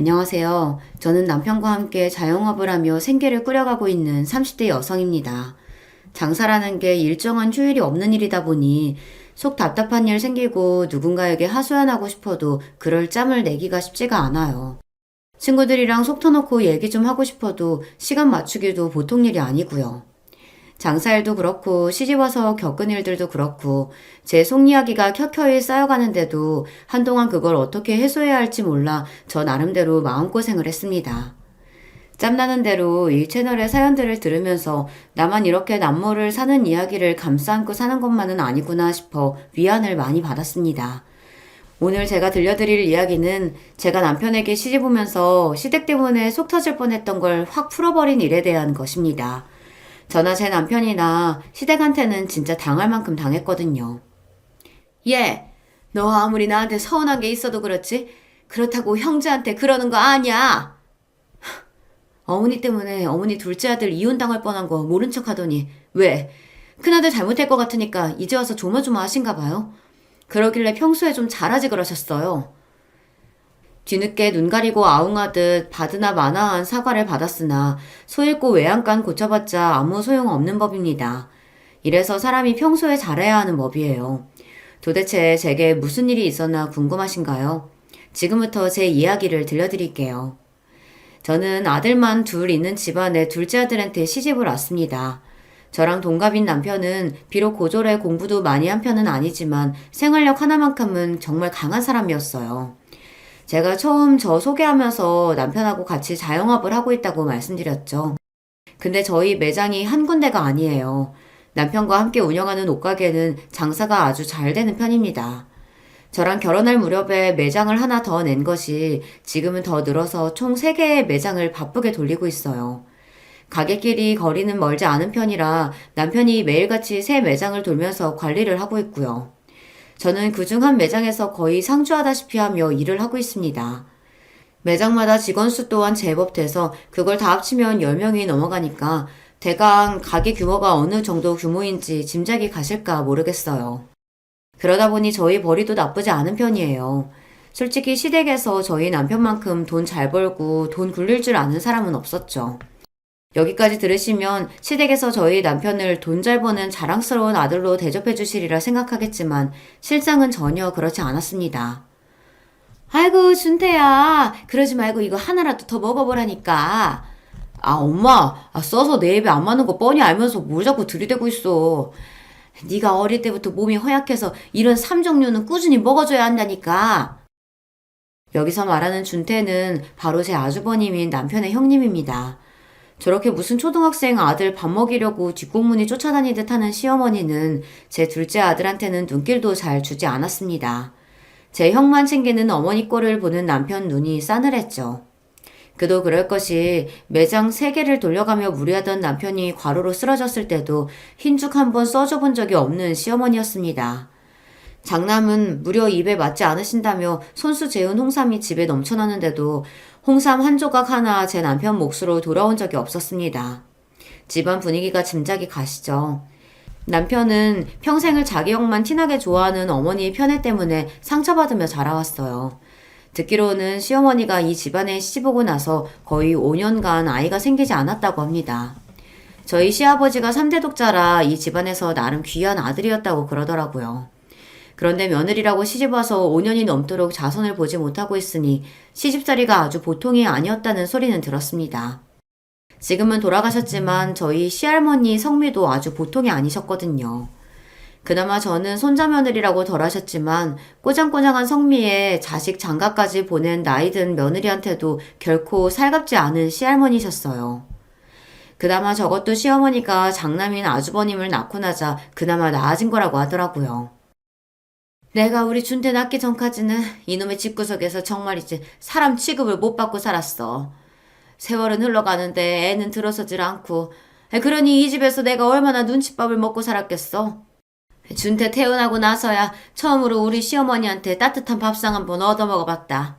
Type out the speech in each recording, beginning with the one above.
안녕하세요. 저는 남편과 함께 자영업을 하며 생계를 꾸려가고 있는 30대 여성입니다. 장사라는 게 일정한 휴일이 없는 일이다 보니 속 답답한 일 생기고 누군가에게 하소연하고 싶어도 그럴 짬을 내기가 쉽지가 않아요. 친구들이랑 속 터놓고 얘기 좀 하고 싶어도 시간 맞추기도 보통 일이 아니고요. 장사일도 그렇고 시집와서 겪은 일들도 그렇고 제 속 이야기가 켜켜이 쌓여가는데도 한동안 그걸 어떻게 해소해야 할지 몰라 저 나름대로 마음고생을 했습니다. 짬나는 대로 이 채널의 사연들을 들으면서 나만 이렇게 남모를 사는 이야기를 감싸안고 사는 것만은 아니구나 싶어 위안을 많이 받았습니다. 오늘 제가 들려드릴 이야기는 제가 남편에게 시집 오면서 시댁 때문에 속 터질 뻔했던 걸 확 풀어버린 일에 대한 것입니다. 저나 제 남편이나 시댁한테는 진짜 당할 만큼 당했거든요. 얘, 너 아무리 나한테 서운한 게 있어도 그렇지? 그렇다고 형제한테 그러는 거 아니야! 어머니 때문에 어머니 둘째 아들 이혼당할 뻔한 거 모른 척 하더니 왜? 큰아들 잘못할 것 같으니까 이제 와서 조마조마하신가 봐요. 그러길래 평소에 좀 잘하지 그러셨어요. 뒤늦게 눈 가리고 아웅하듯 받으나 마나한 사과를 받았으나 소잃고 외양간 고쳐봤자 아무 소용없는 법입니다. 이래서 사람이 평소에 잘해야 하는 법이에요. 도대체 제게 무슨 일이 있었나 궁금하신가요? 지금부터 제 이야기를 들려드릴게요. 저는 아들만 둘 있는 집안의 둘째 아들한테 시집을 왔습니다. 저랑 동갑인 남편은 비록 고졸에 공부도 많이 한 편은 아니지만 생활력 하나만큼은 정말 강한 사람이었어요. 제가 처음 저 소개하면서 남편하고 같이 자영업을 하고 있다고 말씀드렸죠. 근데 저희 매장이 한 군데가 아니에요. 남편과 함께 운영하는 옷가게는 장사가 아주 잘 되는 편입니다. 저랑 결혼할 무렵에 매장을 하나 더 낸 것이 지금은 더 늘어서 총 3개의 매장을 바쁘게 돌리고 있어요. 가게끼리 거리는 멀지 않은 편이라 남편이 매일같이 새 매장을 돌면서 관리를 하고 있고요. 저는 그중 한 매장에서 거의 상주하다시피 하며 일을 하고 있습니다. 매장마다 직원 수 또한 제법 돼서 그걸 다 합치면 10명이 넘어가니까 대강 가게 규모가 어느 정도 규모인지 짐작이 가실까 모르겠어요. 그러다 보니 저희 벌이도 나쁘지 않은 편이에요. 솔직히 시댁에서 저희 남편만큼 돈 잘 벌고 돈 굴릴 줄 아는 사람은 없었죠. 여기까지 들으시면 시댁에서 저희 남편을 돈 잘 버는 자랑스러운 아들로 대접해 주시리라 생각하겠지만 실상은 전혀 그렇지 않았습니다. 아이고 준태야 그러지 말고 이거 하나라도 더 먹어보라니까. 아 엄마 써서 내 입에 안 맞는 거 뻔히 알면서 뭘 자꾸 들이대고 있어. 네가 어릴 때부터 몸이 허약해서 이런 삼종류는 꾸준히 먹어줘야 한다니까. 여기서 말하는 준태는 바로 제 아주버님인 남편의 형님입니다. 저렇게 무슨 초등학생 아들 밥 먹이려고 뒷공문이 쫓아다니듯 하는 시어머니는 제 둘째 아들한테는 눈길도 잘 주지 않았습니다. 제 형만 챙기는 어머니 꼴을 보는 남편 눈이 싸늘했죠. 그도 그럴 것이 매장 3개를 돌려가며 무리하던 남편이 과로로 쓰러졌을 때도 흰죽 한 번 써줘본 적이 없는 시어머니였습니다. 장남은 무려 입에 맞지 않으신다며 손수 재운 홍삼이 집에 넘쳐나는데도 홍삼 한 조각 하나 제 남편 몫으로 돌아온 적이 없었습니다. 집안 분위기가 짐작이 가시죠. 남편은 평생을 자기 형만 티나게 좋아하는 어머니의 편애 때문에 상처받으며 자라왔어요. 듣기로는 시어머니가 이 집안에 시집오고 나서 거의 5년간 아이가 생기지 않았다고 합니다. 저희 시아버지가 3대 독자라 이 집안에서 나름 귀한 아들이었다고 그러더라고요. 그런데 며느리라고 시집와서 5년이 넘도록 자손을 보지 못하고 있으니 시집살이가 아주 보통이 아니었다는 소리는 들었습니다. 지금은 돌아가셨지만 저희 시할머니 성미도 아주 보통이 아니셨거든요. 그나마 저는 손자며느리라고 덜 하셨지만 꼬장꼬장한 성미에 자식 장가까지 보낸 나이든 며느리한테도 결코 살갑지 않은 시할머니셨어요. 그나마 저것도 시어머니가 장남인 아주버님을 낳고 나자 그나마 나아진 거라고 하더라고요. 내가 우리 준태 낳기 전까지는 이놈의 집구석에서 정말이지 사람 취급을 못 받고 살았어. 세월은 흘러가는데 애는 들어서질 않고 그러니 이 집에서 내가 얼마나 눈칫밥을 먹고 살았겠어. 준태 태어나고 나서야 처음으로 우리 시어머니한테 따뜻한 밥상 한번 얻어먹어봤다.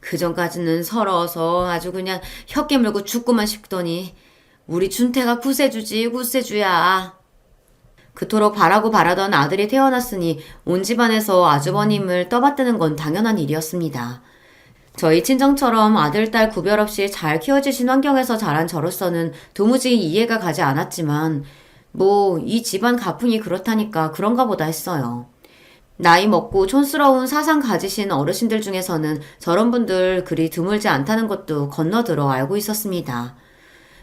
그전까지는 서러워서 아주 그냥 혀 깨물고 죽고만 싶더니 우리 준태가 구세주지 구세주야. 그토록 바라고 바라던 아들이 태어났으니 온 집안에서 아주버님을 떠받드는 건 당연한 일이었습니다. 저희 친정처럼 아들, 딸 구별 없이 잘 키워주신 환경에서 자란 저로서는 도무지 이해가 가지 않았지만, 이 집안 가풍이 그렇다니까 그런가 보다 했어요. 나이 먹고 촌스러운 사상 가지신 어르신들 중에서는 저런 분들 그리 드물지 않다는 것도 건너들어 알고 있었습니다.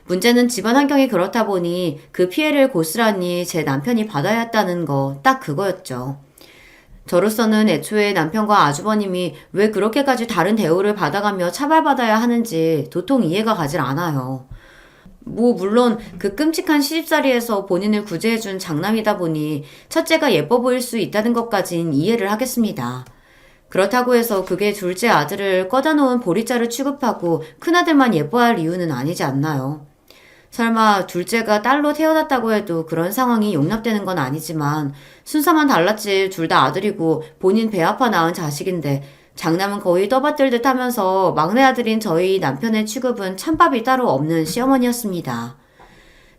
문제는 집안 환경이 그렇다 보니 그 피해를 고스란히 제 남편이 받아야 했다는 거 딱 그거였죠. 저로서는 애초에 남편과 아주버님이 왜 그렇게까지 다른 대우를 받아가며 차별받아야 하는지 도통 이해가 가질 않아요. 물론 그 끔찍한 시집살이에서 본인을 구제해준 장남이다 보니 첫째가 예뻐 보일 수 있다는 것까진 이해를 하겠습니다. 그렇다고 해서 그게 둘째 아들을 꺼다 놓은 보리자를 취급하고 큰아들만 예뻐할 이유는 아니지 않나요? 설마 둘째가 딸로 태어났다고 해도 그런 상황이 용납되는 건 아니지만 순서만 달랐지 둘 다 아들이고 본인 배 아파 낳은 자식인데 장남은 거의 떠받들듯 하면서 막내 아들인 저희 남편의 취급은 찬밥이 따로 없는 시어머니였습니다.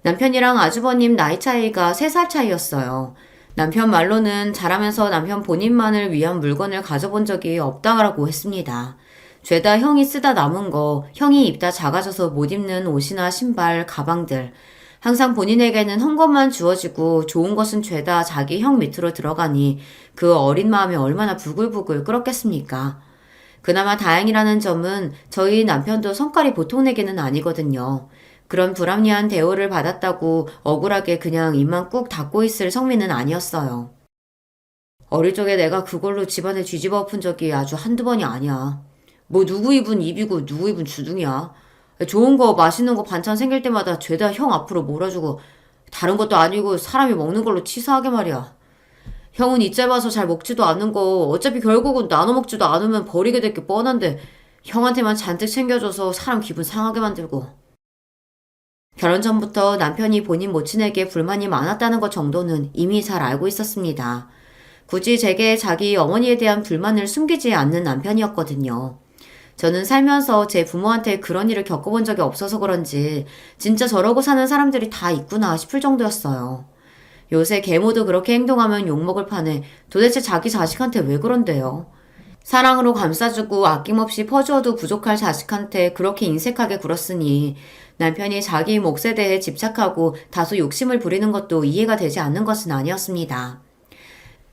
남편이랑 아주버님 나이 차이가 3살 차이였어요. 남편 말로는 자라면서 남편 본인만을 위한 물건을 가져본 적이 없다라고 했습니다. 죄다 형이 쓰다 남은 거, 형이 입다 작아져서 못 입는 옷이나 신발, 가방들. 항상 본인에게는 한 것만 주어지고 좋은 것은 죄다 자기 형 밑으로 들어가니 그 어린 마음이 얼마나 부글부글 끓었겠습니까? 그나마 다행이라는 점은 저희 남편도 성깔이 보통 내기는 아니거든요. 그런 불합리한 대우를 받았다고 억울하게 그냥 입만 꾹 닫고 있을 성민은 아니었어요. 어릴 적에 내가 그걸로 집안을 뒤집어 엎은 적이 아주 한두 번이 아니야. 누구 입은 입이고 누구 입은 주둥이야. 좋은 거 맛있는 거 반찬 생길 때마다 죄다 형 앞으로 몰아주고 다른 것도 아니고 사람이 먹는 걸로 치사하게 말이야. 형은 이 짧아서 잘 먹지도 않는 거 어차피 결국은 나눠 먹지도 않으면 버리게 될 게 뻔한데 형한테만 잔뜩 챙겨줘서 사람 기분 상하게 만들고. 결혼 전부터 남편이 본인 모친에게 불만이 많았다는 것 정도는 이미 잘 알고 있었습니다. 굳이 제게 자기 어머니에 대한 불만을 숨기지 않는 남편이었거든요. 저는 살면서 제 부모한테 그런 일을 겪어본 적이 없어서 그런지 진짜 저러고 사는 사람들이 다 있구나 싶을 정도였어요. 요새 계모도 그렇게 행동하면 욕먹을 판에 도대체 자기 자식한테 왜 그런데요? 사랑으로 감싸주고 아낌없이 퍼주어도 부족할 자식한테 그렇게 인색하게 굴었으니 남편이 자기 몫에 대해 집착하고 다소 욕심을 부리는 것도 이해가 되지 않는 것은 아니었습니다.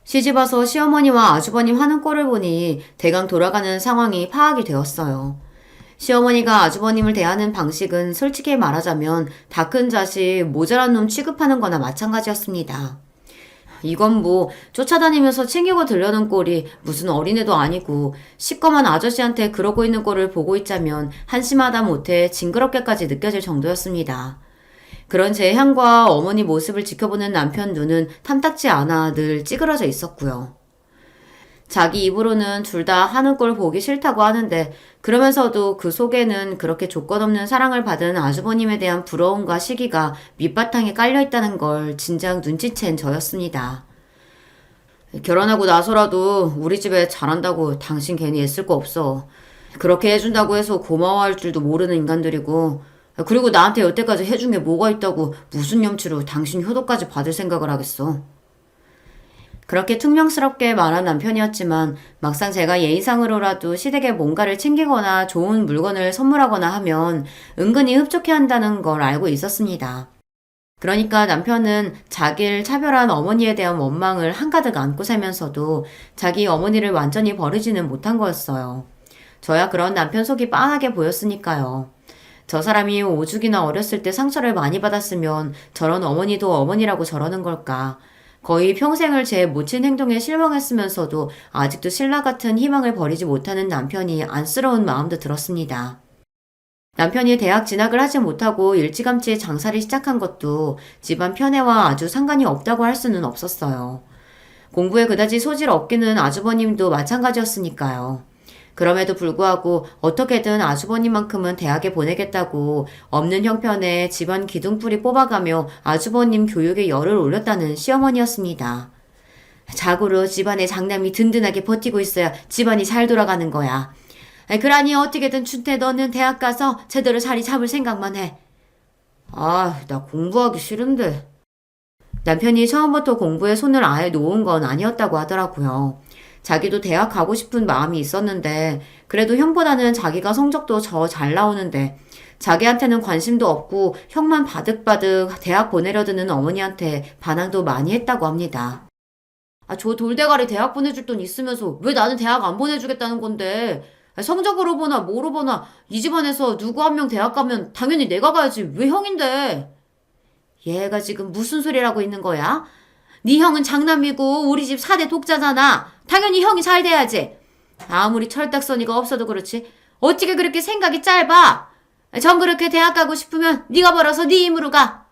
시집와서 시어머니와 아주버님 하는 꼴을 보니 대강 돌아가는 상황이 파악이 되었어요. 시어머니가 아주버님을 대하는 방식은 솔직히 말하자면 다 큰 자식 모자란 놈 취급하는 거나 마찬가지였습니다. 이건 쫓아다니면서 챙기고 들려는 꼴이 무슨 어린애도 아니고 시꺼먼 아저씨한테 그러고 있는 꼴을 보고 있자면 한심하다 못해 징그럽게까지 느껴질 정도였습니다. 그런 제 향과 어머니 모습을 지켜보는 남편 눈은 탐탁지 않아 늘 찌그러져 있었고요. 자기 입으로는 둘 다 하는 꼴 보기 싫다고 하는데 그러면서도 그 속에는 그렇게 조건 없는 사랑을 받은 아주버님에 대한 부러움과 시기가 밑바탕에 깔려있다는 걸 진작 눈치챈 저였습니다. 결혼하고 나서라도 우리 집에 잘한다고 당신 괜히 애쓸 거 없어. 그렇게 해준다고 해서 고마워할 줄도 모르는 인간들이고 그리고 나한테 여태까지 해준 게 뭐가 있다고 무슨 염치로 당신 효도까지 받을 생각을 하겠어. 그렇게 퉁명스럽게 말한 남편이었지만 막상 제가 예의상으로라도 시댁에 뭔가를 챙기거나 좋은 물건을 선물하거나 하면 은근히 흡족해한다는 걸 알고 있었습니다. 그러니까 남편은 자기를 차별한 어머니에 대한 원망을 한가득 안고 살면서도 자기 어머니를 완전히 버리지는 못한 거였어요. 저야 그런 남편 속이 빤하게 보였으니까요. 저 사람이 오죽이나 어렸을 때 상처를 많이 받았으면 저런 어머니도 어머니라고 저러는 걸까. 거의 평생을 제 모친 행동에 실망했으면서도 아직도 신라 같은 희망을 버리지 못하는 남편이 안쓰러운 마음도 들었습니다. 남편이 대학 진학을 하지 못하고 일찌감치 장사를 시작한 것도 집안 편애와 아주 상관이 없다고 할 수는 없었어요. 공부에 그다지 소질 없기는 아주버님도 마찬가지였으니까요. 그럼에도 불구하고 어떻게든 아주버님만큼은 대학에 보내겠다고 없는 형편에 집안 기둥뿌리 뽑아가며 아주버님 교육에 열을 올렸다는 시어머니였습니다. 자고로 집안의 장남이 든든하게 버티고 있어야 집안이 잘 돌아가는 거야. 그러니 어떻게든 춘태 너는 대학 가서 제대로 자리 잡을 생각만 해. 나 공부하기 싫은데. 남편이 처음부터 공부에 손을 아예 놓은 건 아니었다고 하더라고요. 자기도 대학 가고 싶은 마음이 있었는데 그래도 형보다는 자기가 성적도 더 잘 나오는데 자기한테는 관심도 없고 형만 바득바득 대학 보내려 드는 어머니한테 반항도 많이 했다고 합니다. 저 돌대가리 대학 보내줄 돈 있으면서 왜 나는 대학 안 보내주겠다는 건데. 성적으로 보나 뭐로 보나 이 집안에서 누구 한 명 대학 가면 당연히 내가 가야지. 왜 형인데. 얘가 지금 무슨 소리라고 있는 거야? 네 형은 장남이고 우리 집 4대 독자잖아. 당연히 형이 잘 돼야지. 아무리 철딱서니가 없어도 그렇지. 어떻게 그렇게 생각이 짧아? 전 그렇게 대학 가고 싶으면 네가 벌어서 네 힘으로 가.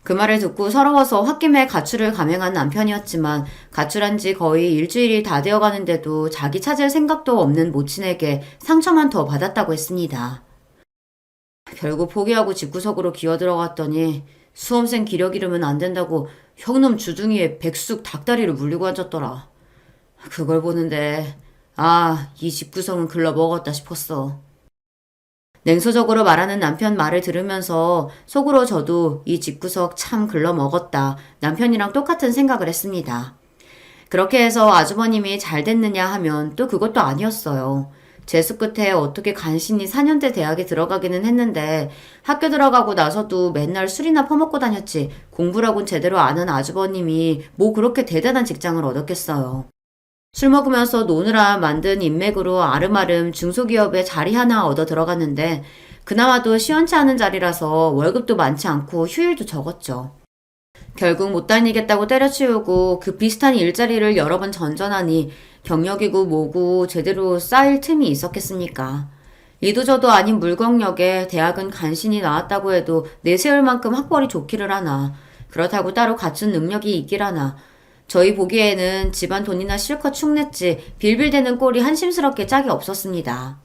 그 말을 듣고 서러워서 홧김에 가출을 감행한 남편이었지만 가출한 지 거의 일주일이 다 되어가는데도 자기 찾을 생각도 없는 모친에게 상처만 더 받았다고 했습니다. 결국 포기하고 집구석으로 기어들어갔더니 수험생 기력 잃으면 안 된다고 형놈 주둥이에 백숙 닭다리를 물리고 앉았더라. 그걸 보는데 이 집구석은 글러 먹었다 싶었어. 냉소적으로 말하는 남편 말을 들으면서 속으로 저도 이 집구석 참 글러 먹었다. 남편이랑 똑같은 생각을 했습니다. 그렇게 해서 아주버님이 잘 됐느냐 하면 또 그것도 아니었어요. 재수 끝에 어떻게 간신히 4년대 대학에 들어가기는 했는데 학교 들어가고 나서도 맨날 술이나 퍼먹고 다녔지 공부라곤 제대로 아는 아주버님이 뭐 그렇게 대단한 직장을 얻었겠어요. 술 먹으면서 노느라 만든 인맥으로 아름아름 중소기업에 자리 하나 얻어 들어갔는데 그나마도 시원치 않은 자리라서 월급도 많지 않고 휴일도 적었죠. 결국 못 다니겠다고 때려치우고 그 비슷한 일자리를 여러 번 전전하니 경력이고 뭐고 제대로 쌓일 틈이 있었겠습니까? 이도 저도 아닌 물광역에 대학은 간신히 나왔다고 해도 내세울 만큼 학벌이 좋기를 하나 그렇다고 따로 갖춘 능력이 있길 하나 저희 보기에는 집안 돈이나 실컷 축냈지 빌빌대는 꼴이 한심스럽게 짝이 없었습니다.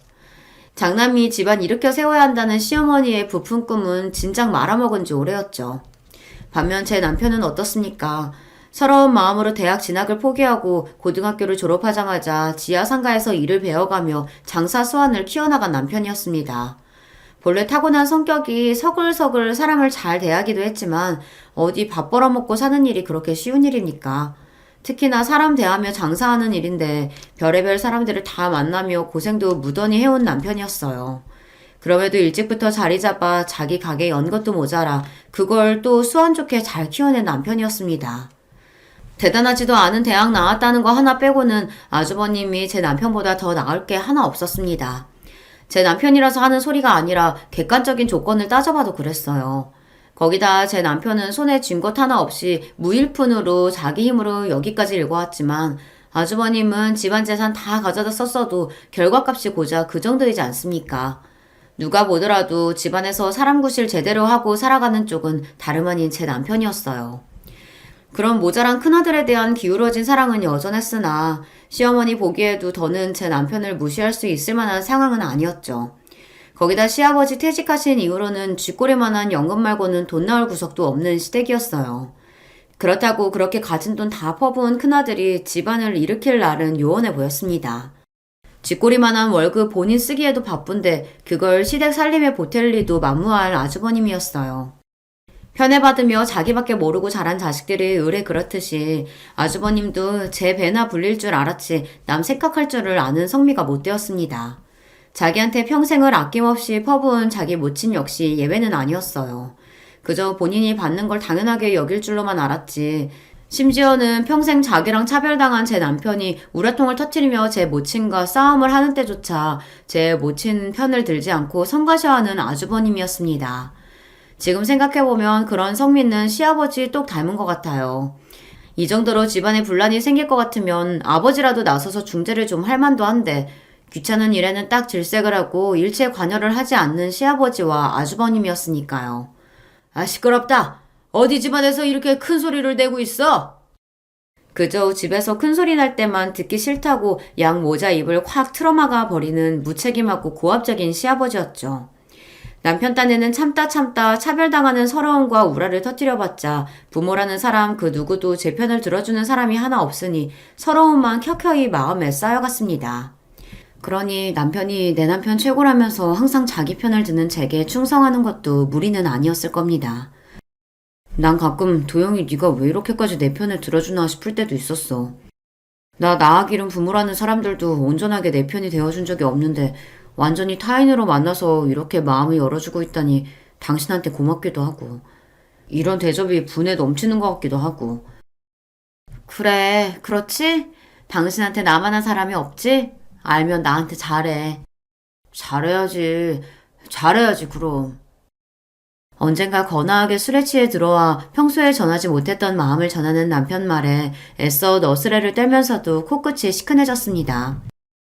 장남이 집안 일으켜 세워야 한다는 시어머니의 부푼 꿈은 진작 말아먹은 지 오래였죠. 반면 제 남편은 어떻습니까? 서러운 마음으로 대학 진학을 포기하고 고등학교를 졸업하자마자 지하상가에서 일을 배워가며 장사 수완을 키워나간 남편이었습니다. 본래 타고난 성격이 서글서글 사람을 잘 대하기도 했지만 어디 밥 벌어먹고 사는 일이 그렇게 쉬운 일입니까? 특히나 사람 대하며 장사하는 일인데 별의별 사람들을 다 만나며 고생도 무던히 해온 남편이었어요. 그럼에도 일찍부터 자리 잡아 자기 가게 연 것도 모자라 그걸 또 수완 좋게 잘 키워낸 남편이었습니다. 대단하지도 않은 대학 나왔다는 거 하나 빼고는 아주버님이 제 남편보다 더 나을 게 하나 없었습니다. 제 남편이라서 하는 소리가 아니라 객관적인 조건을 따져봐도 그랬어요. 거기다 제 남편은 손에 쥔 것 하나 없이 무일푼으로 자기 힘으로 여기까지 읽어왔지만 아주버님은 집안 재산 다 가져다 썼어도 결과값이 고작 그 정도이지 않습니까? 누가 보더라도 집안에서 사람 구실 제대로 하고 살아가는 쪽은 다름 아닌 제 남편이었어요. 그런 모자란 큰아들에 대한 기울어진 사랑은 여전했으나 시어머니 보기에도 더는 제 남편을 무시할 수 있을 만한 상황은 아니었죠. 거기다 시아버지 퇴직하신 이후로는 쥐꼬리만한 연금 말고는 돈 나올 구석도 없는 시댁이었어요. 그렇다고 그렇게 가진 돈 다 퍼부은 큰아들이 집안을 일으킬 날은 요원해 보였습니다. 쥐꼬리만한 월급 본인 쓰기에도 바쁜데 그걸 시댁 살림에 보탤 리도 만무할 아주버님이었어요. 편애받으며 자기밖에 모르고 자란 자식들이 의뢰 그렇듯이 아주버님도 제 배나 불릴 줄 알았지 남 생각할 줄을 아는 성미가 못 되었습니다. 자기한테 평생을 아낌없이 퍼부은 자기 모친 역시 예외는 아니었어요. 그저 본인이 받는 걸 당연하게 여길 줄로만 알았지. 심지어는 평생 자기랑 차별당한 제 남편이 우라통을 터뜨리며 제 모친과 싸움을 하는 때조차 제 모친 편을 들지 않고 성가셔하는 아주버님이었습니다. 지금 생각해보면 그런 성미는 시아버지 똑 닮은 것 같아요. 이 정도로 집안에 분란이 생길 것 같으면 아버지라도 나서서 중재를 좀 할 만도 한데 귀찮은 일에는 딱 질색을 하고 일체 관여를 하지 않는 시아버지와 아주버님이었으니까요. 시끄럽다. 어디 집안에서 이렇게 큰 소리를 내고 있어? 그저 집에서 큰 소리 날 때만 듣기 싫다고 양 모자 입을 확 틀어막아 버리는 무책임하고 고압적인 시아버지였죠. 남편 딴에는 참다 차별당하는 서러움과 우라를 터뜨려봤자 부모라는 사람 그 누구도 제 편을 들어주는 사람이 하나 없으니 서러움만 켜켜이 마음에 쌓여갔습니다. 그러니 남편이 내 남편 최고라면서 항상 자기 편을 드는 제게 충성하는 것도 무리는 아니었을 겁니다. 난 가끔 도영이 네가 왜 이렇게까지 내 편을 들어주나 싶을 때도 있었어. 나 나아 기른 부모라는 사람들도 온전하게 내 편이 되어준 적이 없는데 완전히 타인으로 만나서 이렇게 마음을 열어주고 있다니 당신한테 고맙기도 하고 이런 대접이 분에 넘치는 것 같기도 하고. 그래, 그렇지? 당신한테 나만한 사람이 없지? 알면 나한테 잘해. 잘해야지. 잘해야지, 그럼. 언젠가 거나하게 술에 취해 들어와 평소에 전하지 못했던 마음을 전하는 남편 말에 애써 너스레를 떨면서도 코끝이 시큰해졌습니다.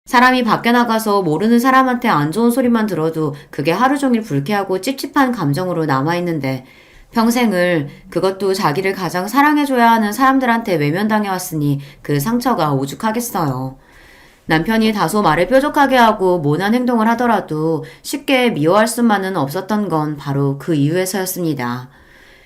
사람이 밖에 나가서 모르는 사람한테 안 좋은 소리만 들어도 그게 하루 종일 불쾌하고 찝찝한 감정으로 남아있는데 평생을 그것도 자기를 가장 사랑해줘야 하는 사람들한테 외면당해왔으니 그 상처가 오죽하겠어요. 남편이 다소 말을 뾰족하게 하고 모난 행동을 하더라도 쉽게 미워할 수만은 없었던 건 바로 그 이유에서였습니다.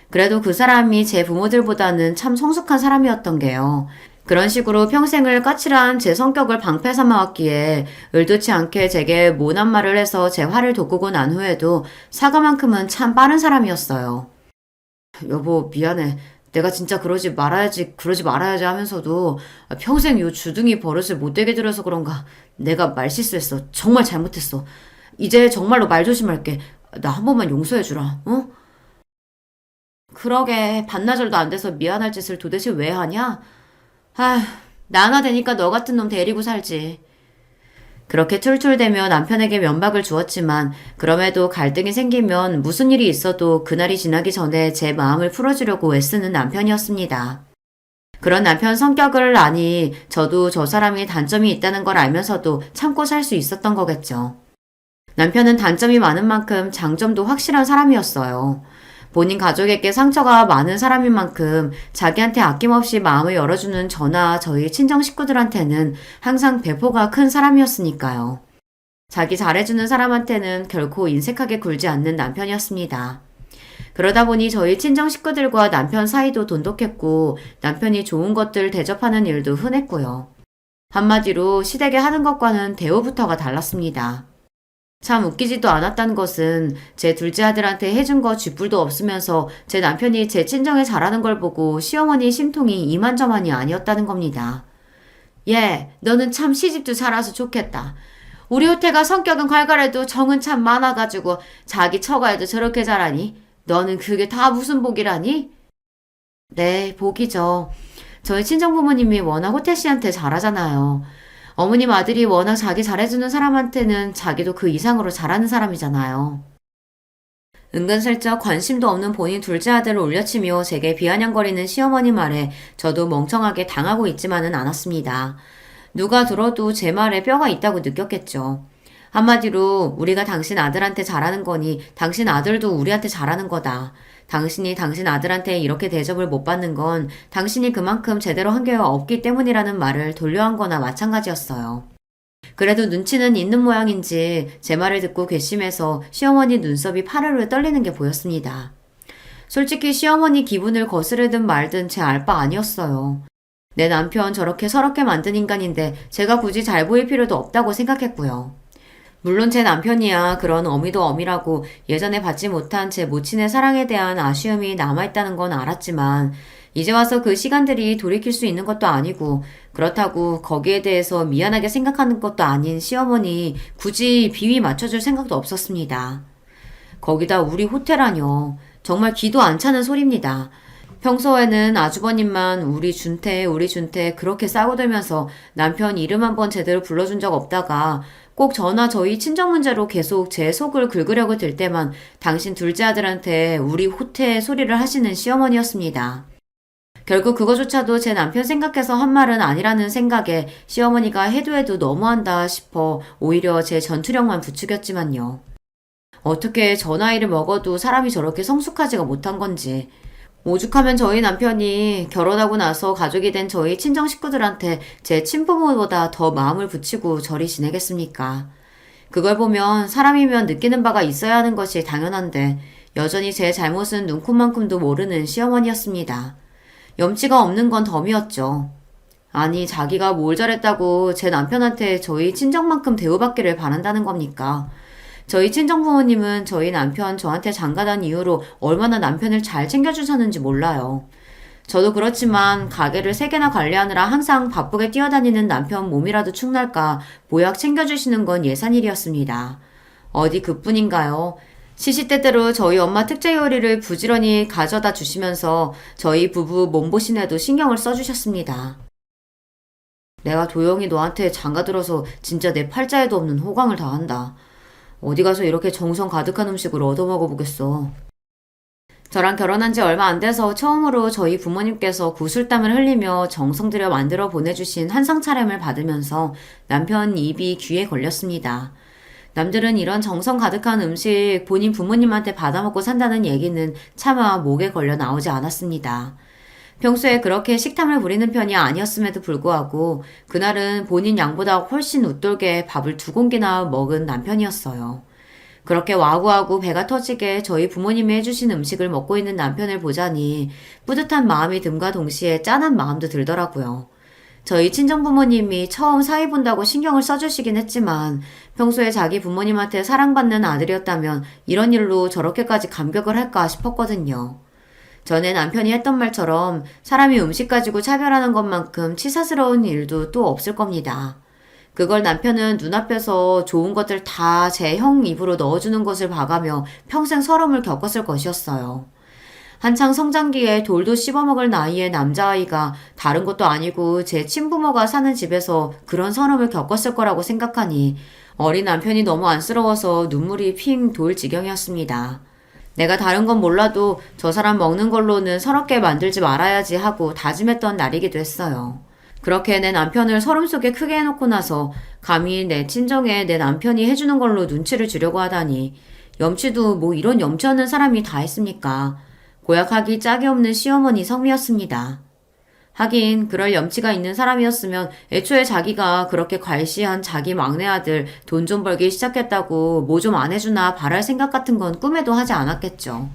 그래도 그 사람이 제 부모들보다는 참 성숙한 사람이었던 게요. 그런 식으로 평생을 까칠한 제 성격을 방패 삼아왔기에 의도치 않게 제게 모난 말을 해서 제 화를 돋구고 난 후에도 사과만큼은 참 빠른 사람이었어요. 여보, 미안해. 내가 진짜 그러지 말아야지 하면서도 평생 요 주둥이 버릇을 못되게 들여서 그런가. 내가 말 실수했어. 정말 잘못했어. 이제 정말로 말 조심할게. 나 한 번만 용서해주라, 어? 그러게, 반나절도 안 돼서 미안할 짓을 도대체 왜 하냐? 아휴, 나나 되니까 너 같은 놈 데리고 살지. 그렇게 툴툴대며 남편에게 면박을 주었지만 그럼에도 갈등이 생기면 무슨 일이 있어도 그날이 지나기 전에 제 마음을 풀어주려고 애쓰는 남편이었습니다. 그런 남편 성격을 아니 저도 저 사람이 단점이 있다는 걸 알면서도 참고 살 수 있었던 거겠죠. 남편은 단점이 많은 만큼 장점도 확실한 사람이었어요. 본인 가족에게 상처가 많은 사람인 만큼 자기한테 아낌없이 마음을 열어주는 저나 저희 친정 식구들한테는 항상 배포가 큰 사람이었으니까요. 자기 잘해주는 사람한테는 결코 인색하게 굴지 않는 남편이었습니다. 그러다 보니 저희 친정 식구들과 남편 사이도 돈독했고 남편이 좋은 것들 대접하는 일도 흔했고요. 한마디로 시댁에 하는 것과는 대우부터가 달랐습니다. 참 웃기지도 않았다는 것은 제 둘째 아들한테 해준 거 쥐뿔도 없으면서 제 남편이 제 친정에 잘하는 걸 보고 시어머니 심통이 이만저만이 아니었다는 겁니다. 얘, 너는 참 시집도 잘와서 좋겠다. 우리 호태가 성격은 괄괄해도 정은 참 많아가지고 자기 처가에도 저렇게 잘하니? 너는 그게 다 무슨 복이라니? 네, 복이죠. 저희 친정부모님이 워낙 호태 씨한테 잘하잖아요. 어머님 아들이 워낙 자기 잘해주는 사람한테는 자기도 그 이상으로 잘하는 사람이잖아요. 은근슬쩍 관심도 없는 본인 둘째 아들을 올려치며 제게 비아냥거리는 시어머니 말에 저도 멍청하게 당하고 있지만은 않았습니다. 누가 들어도 제 말에 뼈가 있다고 느꼈겠죠. 한마디로 우리가 당신 아들한테 잘하는 거니 당신 아들도 우리한테 잘하는 거다. 당신이 당신 아들한테 이렇게 대접을 못 받는 건 당신이 그만큼 제대로 한 게 없기 때문이라는 말을 돌려한 거나 마찬가지였어요. 그래도 눈치는 있는 모양인지 제 말을 듣고 괘씸해서 시어머니 눈썹이 파르르 떨리는 게 보였습니다. 솔직히 시어머니 기분을 거스르든 말든 제 알 바 아니었어요. 내 남편 저렇게 서럽게 만든 인간인데 제가 굳이 잘 보일 필요도 없다고 생각했고요. 물론 제 남편이야 그런 어미도 어미라고 예전에 받지 못한 제 모친의 사랑에 대한 아쉬움이 남아있다는 건 알았지만 이제 와서 그 시간들이 돌이킬 수 있는 것도 아니고 그렇다고 거기에 대해서 미안하게 생각하는 것도 아닌 시어머니 굳이 비위 맞춰줄 생각도 없었습니다. 거기다 우리 호텔라뇨. 정말 기도 안 차는 소리입니다. 평소에는 아주버님만 우리 준태 그렇게 싸고들면서 남편 이름 한번 제대로 불러준 적 없다가 꼭 저나 저희 친정 문제로 계속 제 속을 긁으려고 들 때만 당신 둘째 아들한테 우리 호태 소리를 하시는 시어머니였습니다. 결국 그거조차도 제 남편 생각해서 한 말은 아니라는 생각에 시어머니가 해도 너무한다 싶어 오히려 제 전투력만 부추겼지만요. 어떻게 저 나이를 먹어도 사람이 저렇게 성숙하지가 못한 건지. 오죽하면 저희 남편이 결혼하고 나서 가족이 된 저희 친정 식구들한테 제 친부모보다 더 마음을 붙이고 저리 지내겠습니까? 그걸 보면 사람이면 느끼는 바가 있어야 하는 것이 당연한데 여전히 제 잘못은 눈코만큼도 모르는 시어머니였습니다. 염치가 없는 건 덤이었죠. 아니 자기가 뭘 잘했다고 제 남편한테 저희 친정만큼 대우받기를 바란다는 겁니까? 저희 친정부모님은 저희 남편 저한테 장가단 이후로 얼마나 남편을 잘 챙겨주셨는지 몰라요. 저도 그렇지만 가게를 3개나 관리하느라 항상 바쁘게 뛰어다니는 남편 몸이라도 축날까 보약 챙겨주시는 건 예산일이었습니다. 어디 그뿐인가요? 시시때때로 저희 엄마 특제 요리를 부지런히 가져다 주시면서 저희 부부 몸보신에도 신경을 써주셨습니다. 내가 조용히 너한테 장가들어서 진짜 내 팔자에도 없는 호강을 다한다. 어디 가서 이렇게 정성 가득한 음식을 얻어먹어보겠어. 저랑 결혼한 지 얼마 안 돼서 처음으로 저희 부모님께서 구슬땀을 흘리며 정성 들여 만들어 보내주신 한상 차림을 받으면서 남편 입이 귀에 걸렸습니다. 남들은 이런 정성 가득한 음식 본인 부모님한테 받아먹고 산다는 얘기는 차마 목에 걸려 나오지 않았습니다. 평소에 그렇게 식탐을 부리는 편이 아니었음에도 불구하고 그날은 본인 양보다 훨씬 웃돌게 밥을 2공기나 먹은 남편이었어요. 그렇게 와구와구 배가 터지게 저희 부모님이 해주신 음식을 먹고 있는 남편을 보자니 뿌듯한 마음이 듦과 동시에 짠한 마음도 들더라고요. 저희 친정부모님이 처음 사위 본다고 신경을 써주시긴 했지만 평소에 자기 부모님한테 사랑받는 아들이었다면 이런 일로 저렇게까지 감격을 할까 싶었거든요. 전에 남편이 했던 말처럼 사람이 음식 가지고 차별하는 것만큼 치사스러운 일도 또 없을 겁니다. 그걸 남편은 눈앞에서 좋은 것들 다 제 형 입으로 넣어주는 것을 봐가며 평생 서름을 겪었을 것이었어요. 한창 성장기에 돌도 씹어먹을 나이의 남자아이가 다른 것도 아니고 제 친부모가 사는 집에서 그런 서름을 겪었을 거라고 생각하니 어린 남편이 너무 안쓰러워서 눈물이 핑 돌 지경이었습니다. 내가 다른 건 몰라도 저 사람 먹는 걸로는 서럽게 만들지 말아야지 하고 다짐했던 날이기도 했어요. 그렇게 내 남편을 서름 속에 크게 해놓고 나서 감히 내 친정에 내 남편이 해주는 걸로 눈치를 주려고 하다니 염치도 뭐 이런 염치 없는 사람이 다 했습니까? 고약하기 짝이 없는 시어머니 성미였습니다. 하긴 그럴 염치가 있는 사람이었으면 애초에 자기가 그렇게 괄시한 자기 막내 아들 돈 좀 벌기 시작했다고 뭐 좀 안 해주나 바랄 생각 같은 건 꿈에도 하지 않았겠죠.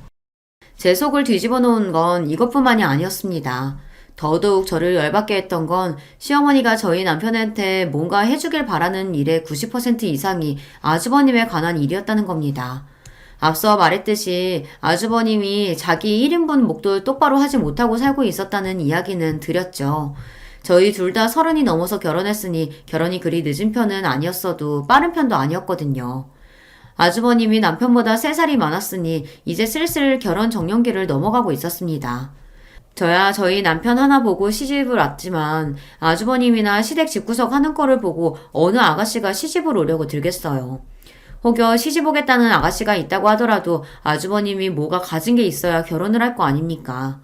제 속을 뒤집어 놓은 건 이것뿐만이 아니었습니다. 더더욱 저를 열받게 했던 건 시어머니가 저희 남편한테 뭔가 해주길 바라는 일의 90% 이상이 아주버님에 관한 일이었다는 겁니다. 앞서 말했듯이 아주버님이 자기 1인분 목도를 똑바로 하지 못하고 살고 있었다는 이야기는 드렸죠. 저희 둘 다 30이 넘어서 결혼했으니 결혼이 그리 늦은 편은 아니었어도 빠른 편도 아니었거든요. 아주버님이 남편보다 3살이 많았으니 이제 슬슬 결혼 정년기를 넘어가고 있었습니다. 저야 저희 남편 하나 보고 시집을 왔지만 아주버님이나 시댁 집구석 하는 거를 보고 어느 아가씨가 시집을 오려고 들겠어요. 혹여 시집 오겠다는 아가씨가 있다고 하더라도 아주버님이 뭐가 가진 게 있어야 결혼을 할 거 아닙니까?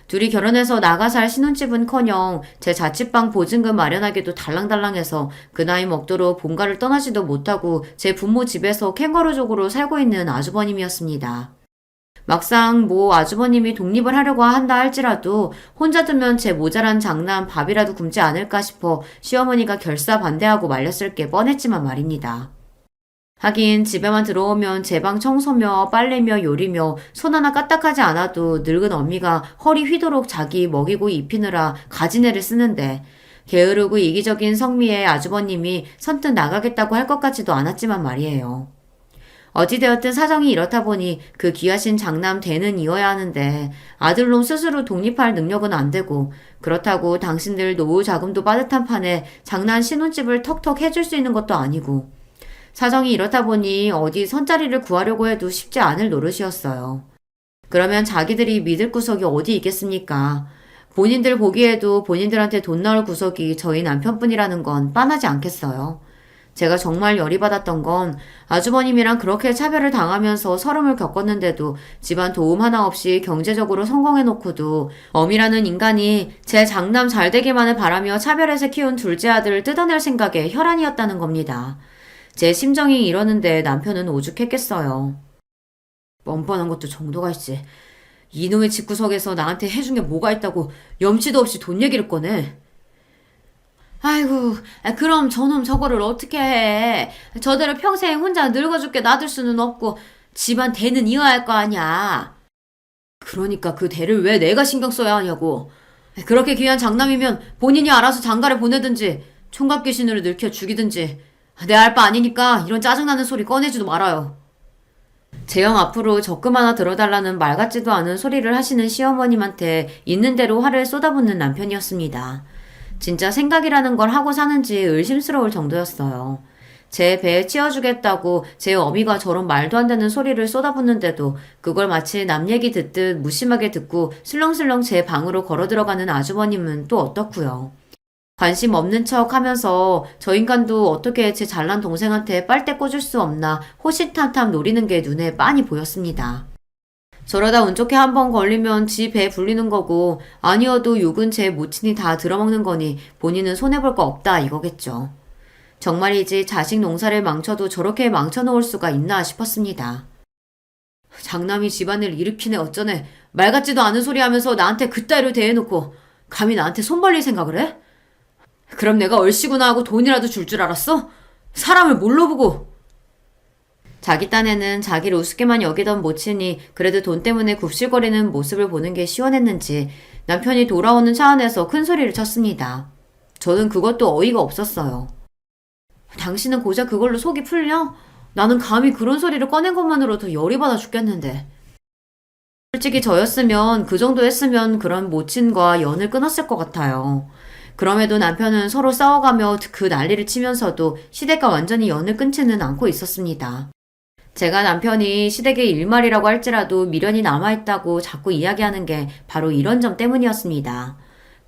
둘이 결혼해서 나가 살 신혼집은커녕 제 자취방 보증금 마련하기도 달랑달랑해서 그 나이 먹도록 본가를 떠나지도 못하고 제 부모 집에서 캥거루족으로 살고 있는 아주버님이었습니다. 막상 뭐 아주버님이 독립을 하려고 한다 할지라도 혼자 두면 제 모자란 장남 밥이라도 굶지 않을까 싶어 시어머니가 결사 반대하고 말렸을 게 뻔했지만 말입니다. 하긴 집에만 들어오면 제 방 청소며 빨래며 요리며 손 하나 까딱하지 않아도 늙은 어미가 허리 휘도록 자기 먹이고 입히느라 가지내를 쓰는데 게으르고 이기적인 성미의 아주버님이 선뜻 나가겠다고 할 것 같지도 않았지만 말이에요. 어찌되었든 사정이 이렇다 보니 그 귀하신 장남 대는 이어야 하는데 아들놈 스스로 독립할 능력은 안 되고 그렇다고 당신들 노후 자금도 빠듯한 판에 장난 신혼집을 턱턱 해줄 수 있는 것도 아니고 사정이 이렇다 보니 어디 선자리를 구하려고 해도 쉽지 않을 노릇이었어요. 그러면 자기들이 믿을 구석이 어디 있겠습니까? 본인들 보기에도 본인들한테 돈 나올 구석이 저희 남편뿐이라는 건 빤하지 않겠어요. 제가 정말 열이 받았던 건 아주버님이랑 그렇게 차별을 당하면서 서름을 겪었는데도 집안 도움 하나 없이 경제적으로 성공해놓고도 어미라는 인간이 제 장남 잘되기만을 바라며 차별해서 키운 둘째 아들을 뜯어낼 생각에 혈안이었다는 겁니다. 제 심정이 이러는데 남편은 오죽했겠어요. 뻔뻔한 것도 정도가 있지. 이놈의 집구석에서 나한테 해준 게 뭐가 있다고 염치도 없이 돈 얘기를 꺼내. 아이고, 그럼 저놈 저거를 어떻게 해. 저대로 평생 혼자 늙어 죽게 놔둘 수는 없고 집안 대는 이어야 할 거 아니야. 그러니까 그 대를 왜 내가 신경 써야 하냐고. 그렇게 귀한 장남이면 본인이 알아서 장가를 보내든지 총각 귀신으로 늙혀 죽이든지 내 알 바 아니니까 이런 짜증나는 소리 꺼내지도 말아요. 재영 앞으로 적금 하나 들어달라는 말 같지도 않은 소리를 하시는 시어머님한테 있는 대로 화를 쏟아붓는 남편이었습니다. 진짜 생각이라는 걸 하고 사는지 의심스러울 정도였어요. 제 배에 씌워주겠다고 제 어미가 저런 말도 안 되는 소리를 쏟아붓는데도 그걸 마치 남 얘기 듣듯 무심하게 듣고 슬렁슬렁 제 방으로 걸어 들어가는 아주버님은 또 어떻고요. 관심 없는 척 하면서 저 인간도 어떻게 제 잘난 동생한테 빨대 꽂을 수 없나 호시탐탐 노리는 게 눈에 빤히 보였습니다. 저러다 운 좋게 한 번 걸리면 지 배 불리는 거고 아니어도 욕은 제 모친이 다 들어먹는 거니 본인은 손해볼 거 없다 이거겠죠. 정말이지 자식 농사를 망쳐도 저렇게 망쳐놓을 수가 있나 싶었습니다. 장남이 집안을 일으키네 어쩌네 말 같지도 않은 소리 하면서 나한테 그따위로 대해놓고 감히 나한테 손 벌릴 생각을 해? 그럼 내가 얼씨구나 하고 돈이라도 줄 줄 알았어? 사람을 뭘로 보고. 자기 딴에는 자기를 우습게만 여기던 모친이 그래도 돈 때문에 굽실거리는 모습을 보는 게 시원했는지 남편이 돌아오는 차 안에서 큰 소리를 쳤습니다. 저는 그것도 어이가 없었어요. 당신은 고작 그걸로 속이 풀려? 나는 감히 그런 소리를 꺼낸 것만으로도 열이 받아 죽겠는데. 솔직히 저였으면 그 정도 했으면 그런 모친과 연을 끊었을 것 같아요. 그럼에도 남편은 서로 싸워가며 그 난리를 치면서도 시댁과 완전히 연을 끊지는 않고 있었습니다. 제가 남편이 시댁의 일말이라고 할지라도 미련이 남아있다고 자꾸 이야기하는 게 바로 이런 점 때문이었습니다.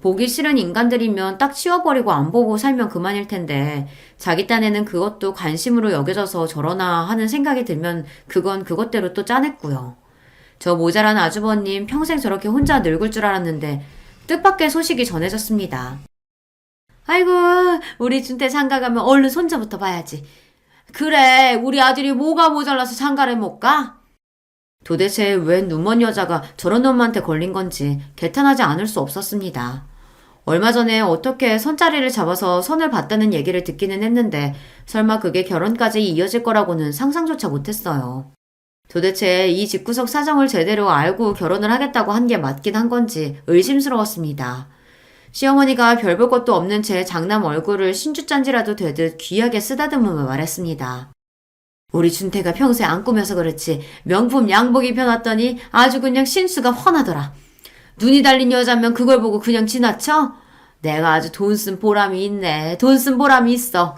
보기 싫은 인간들이면 딱 치워버리고 안 보고 살면 그만일 텐데 자기 딴에는 그것도 관심으로 여겨져서 저러나 하는 생각이 들면 그건 그것대로 또 짠했고요. 저 모자란 아주버님 평생 저렇게 혼자 늙을 줄 알았는데 뜻밖의 소식이 전해졌습니다. 아이고 우리 준태 장가 가면 얼른 손자부터 봐야지. 그래 우리 아들이 뭐가 모자라서 장가를 못 가? 도대체 웬 눈먼 여자가 저런 놈한테 걸린 건지 개탄하지 않을 수 없었습니다. 얼마 전에 어떻게 선자리를 잡아서 선을 봤다는 얘기를 듣기는 했는데 설마 그게 결혼까지 이어질 거라고는 상상조차 못했어요. 도대체 이 집구석 사정을 제대로 알고 결혼을 하겠다고 한 게 맞긴 한 건지 의심스러웠습니다. 시어머니가 별 볼 것도 없는 제 장남 얼굴을 신주짠지라도 되듯 귀하게 쓰다듬으며 말했습니다. 우리 준태가 평소에 안 꾸며서 그렇지 명품 양복 입혀놨더니 아주 그냥 신수가 훤하더라. 눈이 달린 여자면 그걸 보고 그냥 지나쳐? 내가 아주 돈 쓴 보람이 있네. 돈 쓴 보람이 있어.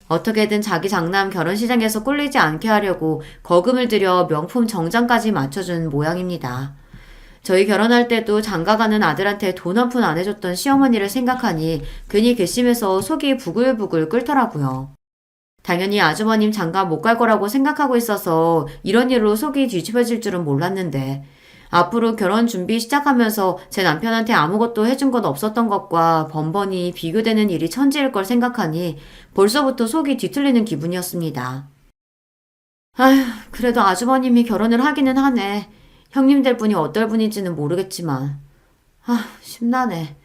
어떻게든 자기 장남 결혼시장에서 꿀리지 않게 하려고 거금을 들여 명품 정장까지 맞춰준 모양입니다. 저희 결혼할 때도 장가가는 아들한테 돈 한 푼 안 해줬던 시어머니를 생각하니 괜히 괘씸해서 속이 부글부글 끓더라고요. 당연히 아주버님 장가 못 갈 거라고 생각하고 있어서 이런 일로 속이 뒤집어질 줄은 몰랐는데 앞으로 결혼 준비 시작하면서 제 남편한테 아무것도 해준 것 없었던 것과 번번이 비교되는 일이 천지일 걸 생각하니 벌써부터 속이 뒤틀리는 기분이었습니다. 아휴, 그래도 아주버님이 결혼을 하기는 하네. 형님들 분이 어떨 분인지는 모르겠지만. 심나네.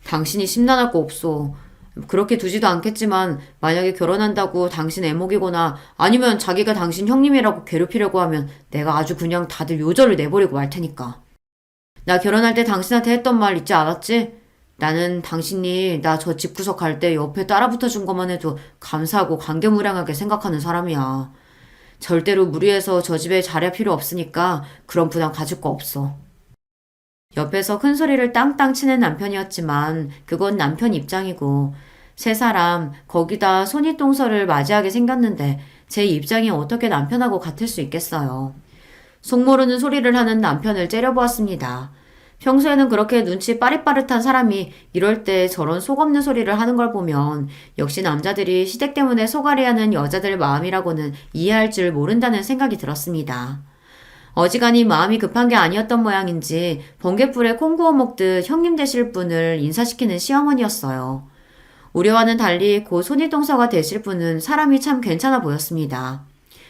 당신이 심란할 거 없어. 그렇게 두지도 않겠지만 만약에 결혼한다고 당신 애목이거나 아니면 자기가 당신 형님이라고 괴롭히려고 하면 내가 아주 그냥 다들 요절을 내버리고 말 테니까. 나 결혼할 때 당신한테 했던 말 잊지 않았지? 나는 당신이 나 저 집구석 갈 때 옆에 따라붙어 준 것만 해도 감사하고 감개무량하게 생각하는 사람이야. 절대로 무리해서 저 집에 자리할 필요 없으니까 그런 부담 가질 거 없어. 옆에서 큰 소리를 땅땅 치는 남편이었지만 그건 남편 입장이고 세 사람 거기다 손윗동서를 맞이하게 생겼는데 제 입장이 어떻게 남편하고 같을 수 있겠어요. 속 모르는 소리를 하는 남편을 째려보았습니다. 평소에는 그렇게 눈치 빠릿빠릿한 사람이 이럴 때 저런 속 없는 소리를 하는 걸 보면 역시 남자들이 시댁 때문에 속앓이하는 여자들 마음이라고는 이해할 줄 모른다는 생각이 들었습니다. 어지간히 마음이 급한 게 아니었던 모양인지 번갯불에 콩 구워 먹듯 형님 되실 분을 인사시키는 시어머니였어요. 우려와는 달리 고 손윗동서가 되실 분은 사람이 참 괜찮아 보였습니다.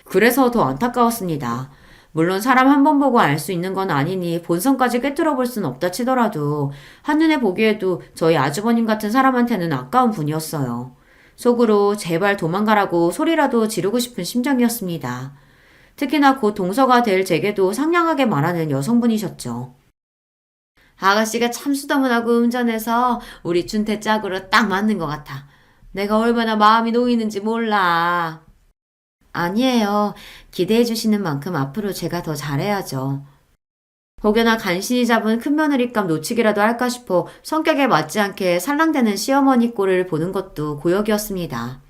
그래서 더 안타까웠습니다. 물론 사람 한 번 보고 알 수 있는 건 아니니 본성까지 꿰뚫어 볼 순 없다 치더라도 한눈에 보기에도 저희 아주버님 같은 사람한테는 아까운 분이었어요. 속으로 제발 도망가라고 소리라도 지르고 싶은 심정이었습니다. 특히나 곧 동서가 될 제게도 상냥하게 말하는 여성분이셨죠. 아가씨가 참 수더문하고 음전해서 우리 준태 짝으로 딱 맞는 것 같아. 내가 얼마나 마음이 놓이는지 몰라. 아니에요. 기대해 주시는 만큼 앞으로 제가 더 잘해야죠. 혹여나 간신히 잡은 큰며느리감 놓치기라도 할까 싶어 성격에 맞지 않게 살랑대는 시어머니 꼴을 보는 것도 고역이었습니다.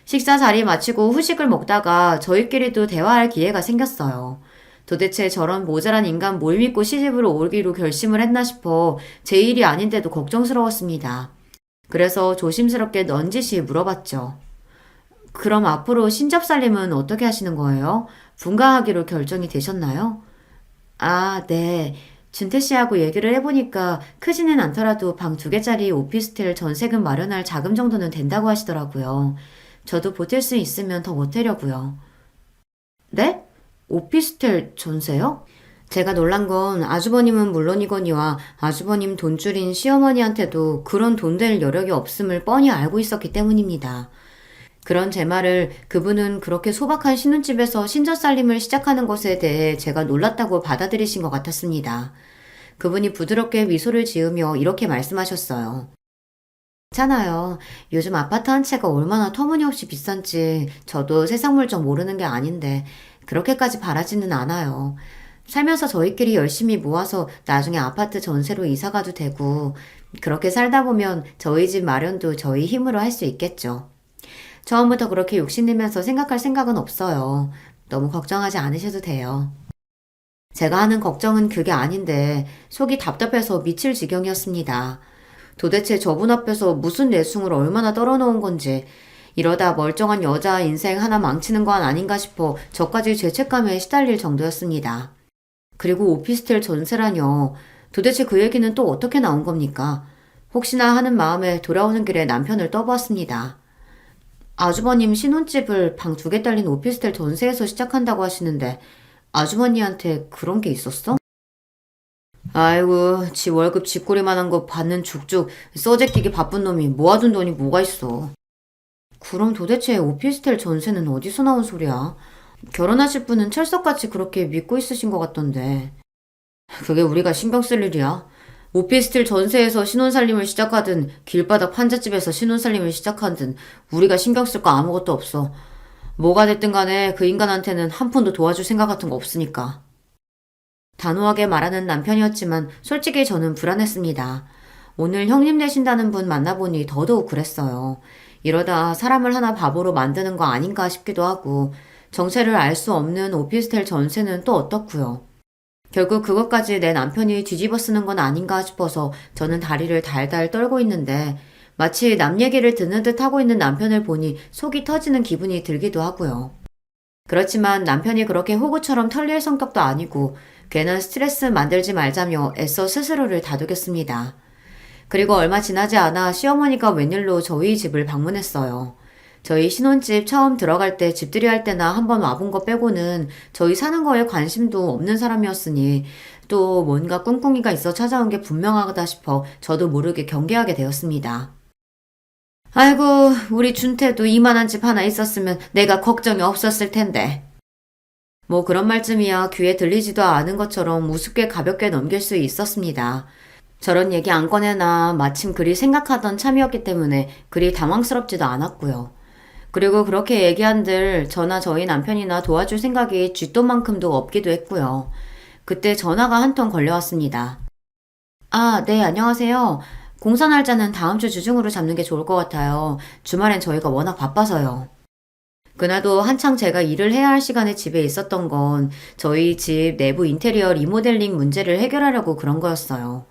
식사 자리 마치고 후식을 먹다가 저희끼리도 대화할 기회가 생겼어요. 도대체 저런 모자란 인간 뭘 믿고 시집으로 오기로 결심을 했나 싶어 제 일이 아닌데도 걱정스러웠습니다. 그래서 조심스럽게 넌지시 물어봤죠. 그럼 앞으로 신접살림은 어떻게 하시는 거예요? 분가하기로 결정이 되셨나요? 아, 네. 준태 씨하고 얘기를 해보니까 크지는 않더라도 방 2개짜리 오피스텔 전세금 마련할 자금 정도는 된다고 하시더라고요. 저도 보탤 수 있으면 더 보태려고요. 네? 오피스텔 전세요? 제가 놀란 건 아주버님은 물론이거니와 아주버님 돈줄인 시어머니한테도 그런 돈 될 여력이 없음을 뻔히 알고 있었기 때문입니다. 그런 제 말을 그분은 그렇게 소박한 신혼집에서 신전살림을 시작하는 것에 대해 제가 놀랐다고 받아들이신 것 같았습니다. 그분이 부드럽게 미소를 지으며 이렇게 말씀하셨어요. 괜찮아요. 요즘 아파트 한 채가 얼마나 터무니없이 비싼지 저도 세상 물정 모르는 게 아닌데 그렇게까지 바라지는 않아요. 살면서 저희끼리 열심히 모아서 나중에 아파트 전세로 이사 가도 되고 그렇게 살다 보면 저희 집 마련도 저희 힘으로 할 수 있겠죠. 처음부터 그렇게 욕심내면서 생각할 생각은 없어요. 너무 걱정하지 않으셔도 돼요. 제가 하는 걱정은 그게 아닌데 속이 답답해서 미칠 지경이었습니다. 도대체 저분 앞에서 무슨 내숭을 얼마나 떨어놓은 건지 이러다 멀쩡한 여자 인생 하나 망치는 건 아닌가 싶어 저까지 죄책감에 시달릴 정도였습니다. 그리고 오피스텔 전세라뇨. 도대체 그 얘기는 또 어떻게 나온 겁니까? 혹시나 하는 마음에 돌아오는 길에 남편을 떠보았습니다. 아주버님 신혼집을 방 2개 딸린 오피스텔 전세에서 시작한다고 하시는데 아주머니한테 그런 게 있었어? 아이고, 지 월급 쥐꼬리만한 거 받는 죽죽 써재 끼기 바쁜 놈이 모아둔 돈이 뭐가 있어. 그럼 도대체 오피스텔 전세는 어디서 나온 소리야? 결혼하실 분은 철석같이 그렇게 믿고 있으신 것 같던데. 그게 우리가 신경 쓸 일이야? 오피스텔 전세에서 신혼살림을 시작하든 길바닥 판잣집에서 신혼살림을 시작하든 우리가 신경 쓸 거 아무것도 없어. 뭐가 됐든 간에 그 인간한테는 한 푼도 도와줄 생각 같은 거 없으니까. 단호하게 말하는 남편이었지만 솔직히 저는 불안했습니다. 오늘 형님 되신다는 분 만나보니 더더욱 그랬어요. 이러다 사람을 하나 바보로 만드는 거 아닌가 싶기도 하고 정체를 알 수 없는 오피스텔 전세는 또 어떻고요. 결국 그것까지 내 남편이 뒤집어 쓰는 건 아닌가 싶어서 저는 다리를 달달 떨고 있는데 마치 남 얘기를 듣는 듯 하고 있는 남편을 보니 속이 터지는 기분이 들기도 하고요. 그렇지만 남편이 그렇게 호구처럼 털릴 성격도 아니고 괜한 스트레스 만들지 말자며 애써 스스로를 다독였습니다. 그리고 얼마 지나지 않아 시어머니가 웬일로 저희 집을 방문했어요. 저희 신혼집 처음 들어갈 때 집들이 할 때나 한번 와본 거 빼고는 저희 사는 거에 관심도 없는 사람이었으니 또 뭔가 꿍꿍이가 있어 찾아온 게 분명하다 싶어 저도 모르게 경계하게 되었습니다. 아이고, 우리 준태도 이만한 집 하나 있었으면 내가 걱정이 없었을 텐데. 뭐 그런 말쯤이야 귀에 들리지도 않은 것처럼 우습게 가볍게 넘길 수 있었습니다. 저런 얘기 안 꺼내나 마침 그리 생각하던 참이었기 때문에 그리 당황스럽지도 않았고요. 그리고 그렇게 얘기한들 저나 저희 남편이나 도와줄 생각이 쥐똥만큼도 없기도 했고요. 그때 전화가 한 통 걸려왔습니다. 아, 네, 안녕하세요. 공사 날짜는 다음 주 주중으로 잡는 게 좋을 것 같아요. 주말엔 저희가 워낙 바빠서요. 그날도 한창 제가 일을 해야 할 시간에 집에 있었던 건 저희 집 내부 인테리어 리모델링 문제를 해결하려고 그런 거였어요.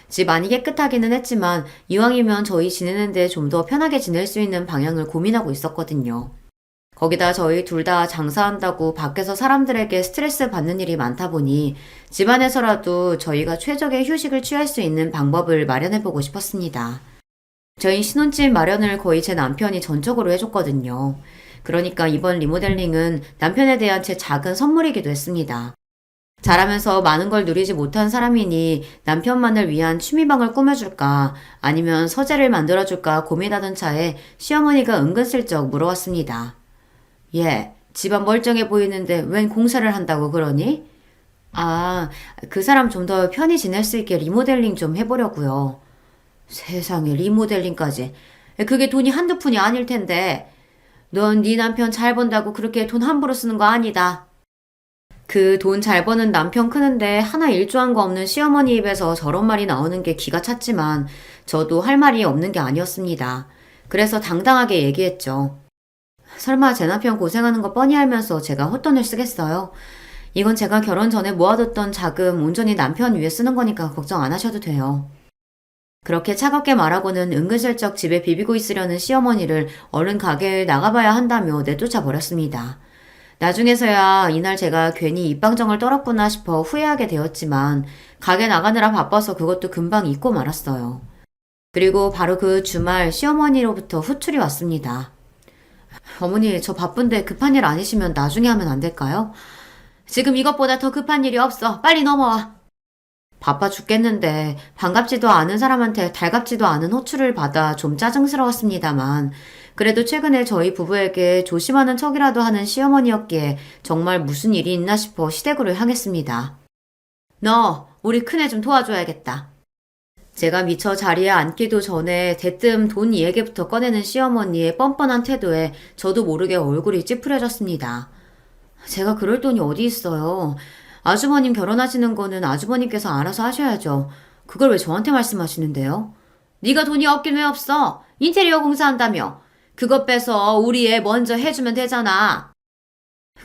집 많이 깨끗하기는 했지만 이왕이면 저희 지내는데 좀 더 편하게 지낼 수 있는 방향을 고민하고 있었거든요. 거기다 저희 둘 다 장사한다고 밖에서 사람들에게 스트레스 받는 일이 많다 보니 집안에서라도 저희가 최적의 휴식을 취할 수 있는 방법을 마련해보고 싶었습니다. 저희 신혼집 마련을 거의 제 남편이 전적으로 해줬거든요. 그러니까 이번 리모델링은 남편에 대한 제 작은 선물이기도 했습니다. 자라면서 많은 걸 누리지 못한 사람이니 남편만을 위한 취미방을 꾸며줄까 아니면 서재를 만들어줄까 고민하던 차에 시어머니가 은근슬쩍 물어왔습니다. 예, 집안 멀쩡해 보이는데 웬 공사를 한다고 그러니? 아, 그 사람 좀 더 편히 지낼 수 있게 리모델링 좀 해보려고요. 세상에 리모델링까지. 그게 돈이 한두 푼이 아닐 텐데. 넌 네 남편 잘 번다고 그렇게 돈 함부로 쓰는 거 아니다. 그 돈 잘 버는 남편 크는데 하나 일조한 거 없는 시어머니 입에서 저런 말이 나오는 게 기가 찼지만 저도 할 말이 없는 게 아니었습니다. 그래서 당당하게 얘기했죠. 설마 제 남편 고생하는 거 뻔히 알면서 제가 헛돈을 쓰겠어요? 이건 제가 결혼 전에 모아뒀던 자금 온전히 남편 위에 쓰는 거니까 걱정 안 하셔도 돼요. 그렇게 차갑게 말하고는 은근슬쩍 집에 비비고 있으려는 시어머니를 얼른 가게에 나가봐야 한다며 내쫓아 버렸습니다. 나중에서야 이날 제가 괜히 입방정을 떨었구나 싶어 후회하게 되었지만 가게 나가느라 바빠서 그것도 금방 잊고 말았어요. 그리고 바로 그 주말 시어머니로부터 후출이 왔습니다. 어머니, 저 바쁜데 급한 일 아니시면 나중에 하면 안 될까요? 지금 이것보다 더 급한 일이 없어. 빨리 넘어와. 바빠 죽겠는데 반갑지도 않은 사람한테 달갑지도 않은 호출을 받아 좀 짜증스러웠습니다만 그래도 최근에 저희 부부에게 조심하는 척이라도 하는 시어머니였기에 정말 무슨 일이 있나 싶어 시댁으로 향했습니다. 너, 우리 큰애 좀 도와줘야겠다. 제가 미처 자리에 앉기도 전에 대뜸 돈 이야기부터 꺼내는 시어머니의 뻔뻔한 태도에 저도 모르게 얼굴이 찌푸려졌습니다. 제가 그럴 돈이 어디 있어요. 아주버님 결혼하시는 거는 아주버님께서 알아서 하셔야죠. 그걸 왜 저한테 말씀하시는데요? 네가 돈이 없긴 왜 없어? 인테리어 공사한다며. 그것 빼서 우리 애 먼저 해주면 되잖아.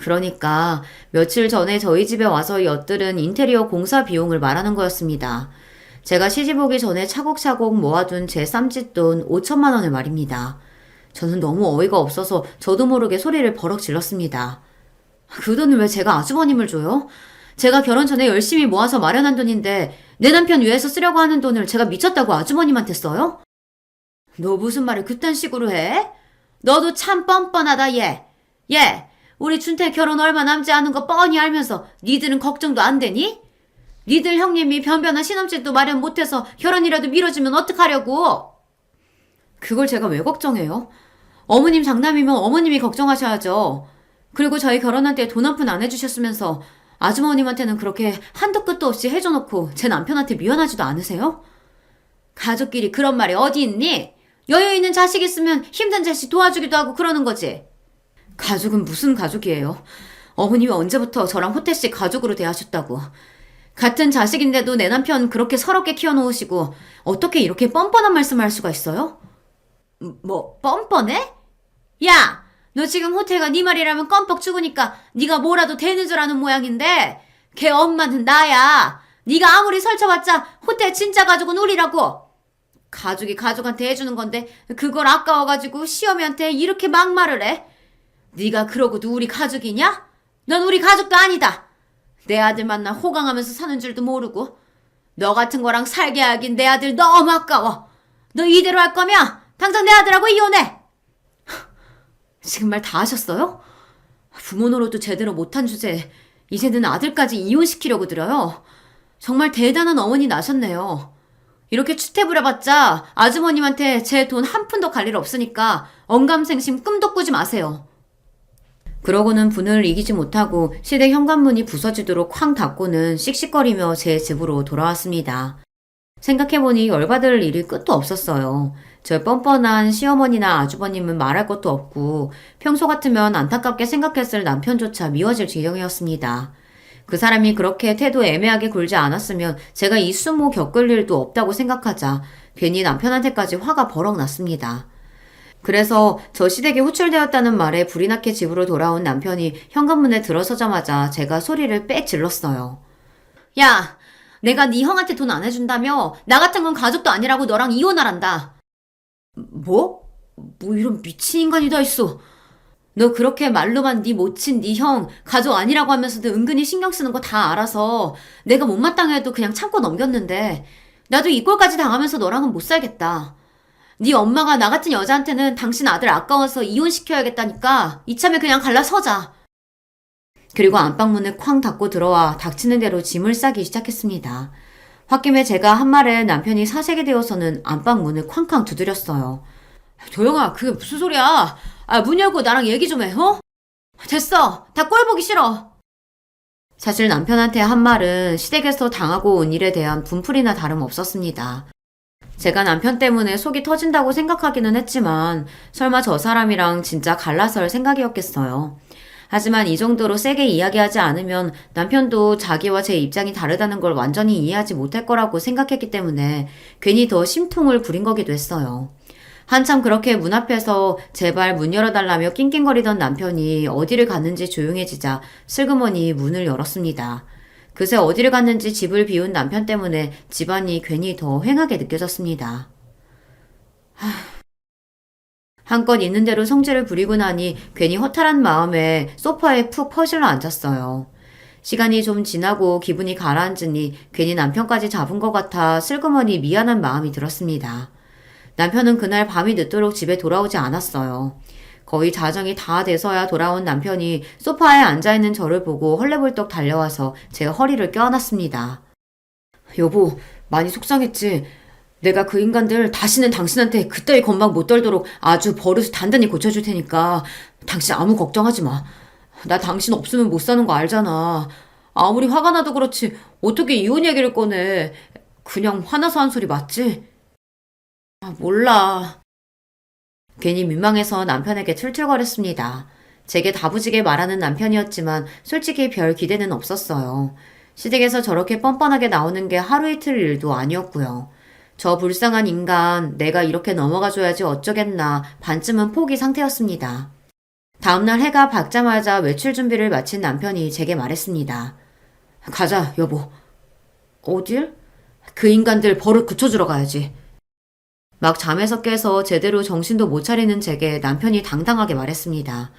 그러니까 며칠 전에 저희 집에 와서 엿들은 인테리어 공사 비용을 말하는 거였습니다. 제가 시집 오기 전에 차곡차곡 모아둔 제 쌈짓돈 5천만 원을 말입니다. 저는 너무 어이가 없어서 저도 모르게 소리를 버럭 질렀습니다. 그 돈을 왜 제가 아주버님을 줘요? 제가 결혼 전에 열심히 모아서 마련한 돈인데 내 남편 위해서 쓰려고 하는 돈을 제가 미쳤다고 아주버님한테 써요? 너 무슨 말을 그딴 식으로 해? 너도 참 뻔뻔하다 얘. 우리 준태 결혼 얼마 남지 않은 거 뻔히 알면서 니들은 걱정도 안 되니? 니들 형님이 변변한 신혼집도 마련 못해서 결혼이라도 미뤄지면 어떡하려고? 그걸 제가 왜 걱정해요? 어머님 장남이면 어머님이 걱정하셔야죠. 그리고 저희 결혼할 때 돈 한 푼 안 해주셨으면서 아주머님한테는 그렇게 한도 끝도 없이 해줘놓고 제 남편한테 미안하지도 않으세요? 가족끼리 그런 말이 어디 있니? 여유 있는 자식 있으면 힘든 자식 도와주기도 하고 그러는 거지. 가족은 무슨 가족이에요? 어머님이 언제부터 저랑 호태씨 가족으로 대하셨다고. 같은 자식인데도 내 남편 그렇게 서럽게 키워놓으시고 어떻게 이렇게 뻔뻔한 말씀을 할 수가 있어요? 뭐 뻔뻔해? 야! 너 지금 호태가 네 말이라면 껌뻑 죽으니까 네가 뭐라도 되는 줄 아는 모양인데 걔 엄마는 나야. 네가 아무리 설쳐봤자 호태 진짜 가족은 우리라고. 가족이 가족한테 해주는 건데 그걸 아까워가지고 시어미한테 이렇게 막말을 해? 네가 그러고도 우리 가족이냐? 넌 우리 가족도 아니다. 내 아들 만나 호강하면서 사는 줄도 모르고. 너 같은 거랑 살게 하긴 내 아들 너무 아까워. 너 이대로 할 거면 당장 내 아들하고 이혼해. 지금 말 다 하셨어요? 부모 노릇도 제대로 못한 주제에 이제는 아들까지 이혼시키려고 들어요. 정말 대단한 어머니 나셨네요. 이렇게 추태부려봤자 아주머님한테 제 돈 한 푼도 갈 일 없으니까 언감생심 꿈도 꾸지 마세요. 그러고는 분을 이기지 못하고 시댁 현관문이 부서지도록 쾅 닫고는 씩씩거리며 제 집으로 돌아왔습니다. 생각해보니 열받을 일이 끝도 없었어요. 저 뻔뻔한 시어머니나 아주버님은 말할 것도 없고 평소 같으면 안타깝게 생각했을 남편조차 미워질 지경이었습니다. 그 사람이 그렇게 태도 애매하게 굴지 않았으면 제가 이 수모 겪을 일도 없다고 생각하자 괜히 남편한테까지 화가 버럭 났습니다. 그래서 저 시댁에 후출되었다는 말에 불이 나게 집으로 돌아온 남편이 현관문에 들어서자마자 제가 소리를 빽 질렀어요. 야! 내가 네 형한테 돈 안 해준다며? 나 같은 건 가족도 아니라고 너랑 이혼하란다. 뭐? 뭐 이런 미친 인간이 다 있어. 너 그렇게 말로만 네 모친 네 형 가족 아니라고 하면서도 은근히 신경 쓰는 거 다 알아서 내가 못마땅해도 그냥 참고 넘겼는데 나도 이 꼴까지 당하면서 너랑은 못 살겠다. 네 엄마가 나 같은 여자한테는 당신 아들 아까워서 이혼시켜야겠다니까 이참에 그냥 갈라서자. 그리고 안방문을 쾅 닫고 들어와 닥치는 대로 짐을 싸기 시작했습니다. 홧김에 제가 한 말에 남편이 사색이 되어서는 안방문을 쾅쾅 두드렸어요. 도영아, 그게 무슨 소리야? 문 열고 나랑 얘기 좀 해, 어? 됐어. 다 꼴 보기 싫어. 사실 남편한테 한 말은 시댁에서 당하고 온 일에 대한 분풀이나 다름없었습니다. 제가 남편 때문에 속이 터진다고 생각하기는 했지만 설마 저 사람이랑 진짜 갈라설 생각이었겠어요. 하지만 이 정도로 세게 이야기하지 않으면 남편도 자기와 제 입장이 다르다는 걸 완전히 이해하지 못할 거라고 생각했기 때문에 괜히 더 심통을 부린 거기도 했어요. 한참 그렇게 문 앞에서 제발 문 열어달라며 낑낑거리던 남편이 어디를 갔는지 조용해지자 슬그머니 문을 열었습니다. 그새 어디를 갔는지 집을 비운 남편 때문에 집안이 괜히 더 휑하게 느껴졌습니다. 한껏 있는 대로 성질을 부리고 나니 괜히 허탈한 마음에 소파에 푹 퍼질러 앉았어요. 시간이 좀 지나고 기분이 가라앉으니 괜히 남편까지 잡은 것 같아 슬그머니 미안한 마음이 들었습니다. 남편은 그날 밤이 늦도록 집에 돌아오지 않았어요. 거의 자정이 다 돼서야 돌아온 남편이 소파에 앉아있는 저를 보고 헐레벌떡 달려와서 제 허리를 껴안았습니다. 여보, 많이 속상했지? 내가 그 인간들 다시는 당신한테 그따위 건방 못 떨도록 아주 버릇을 단단히 고쳐줄 테니까 당신 아무 걱정하지 마. 나 당신 없으면 못 사는 거 알잖아. 아무리 화가 나도 그렇지 어떻게 이혼 얘기를 꺼내. 그냥 화나서 한 소리 맞지? 몰라. 괜히 민망해서 남편에게 툴툴거렸습니다. 제게 다부지게 말하는 남편이었지만 솔직히 별 기대는 없었어요. 시댁에서 저렇게 뻔뻔하게 나오는 게 하루 이틀 일도 아니었고요. 저 불쌍한 인간, 내가 이렇게 넘어가줘야지 어쩌겠나 반쯤은 포기 상태였습니다. 다음날 해가 밝자마자 외출 준비를 마친 남편이 제게 말했습니다. 가자, 여보. 어딜? 그 인간들 버릇 고쳐주러 가야지. 막 잠에서 깨서 제대로 정신도 못 차리는 제게 남편이 당당하게 말했습니다.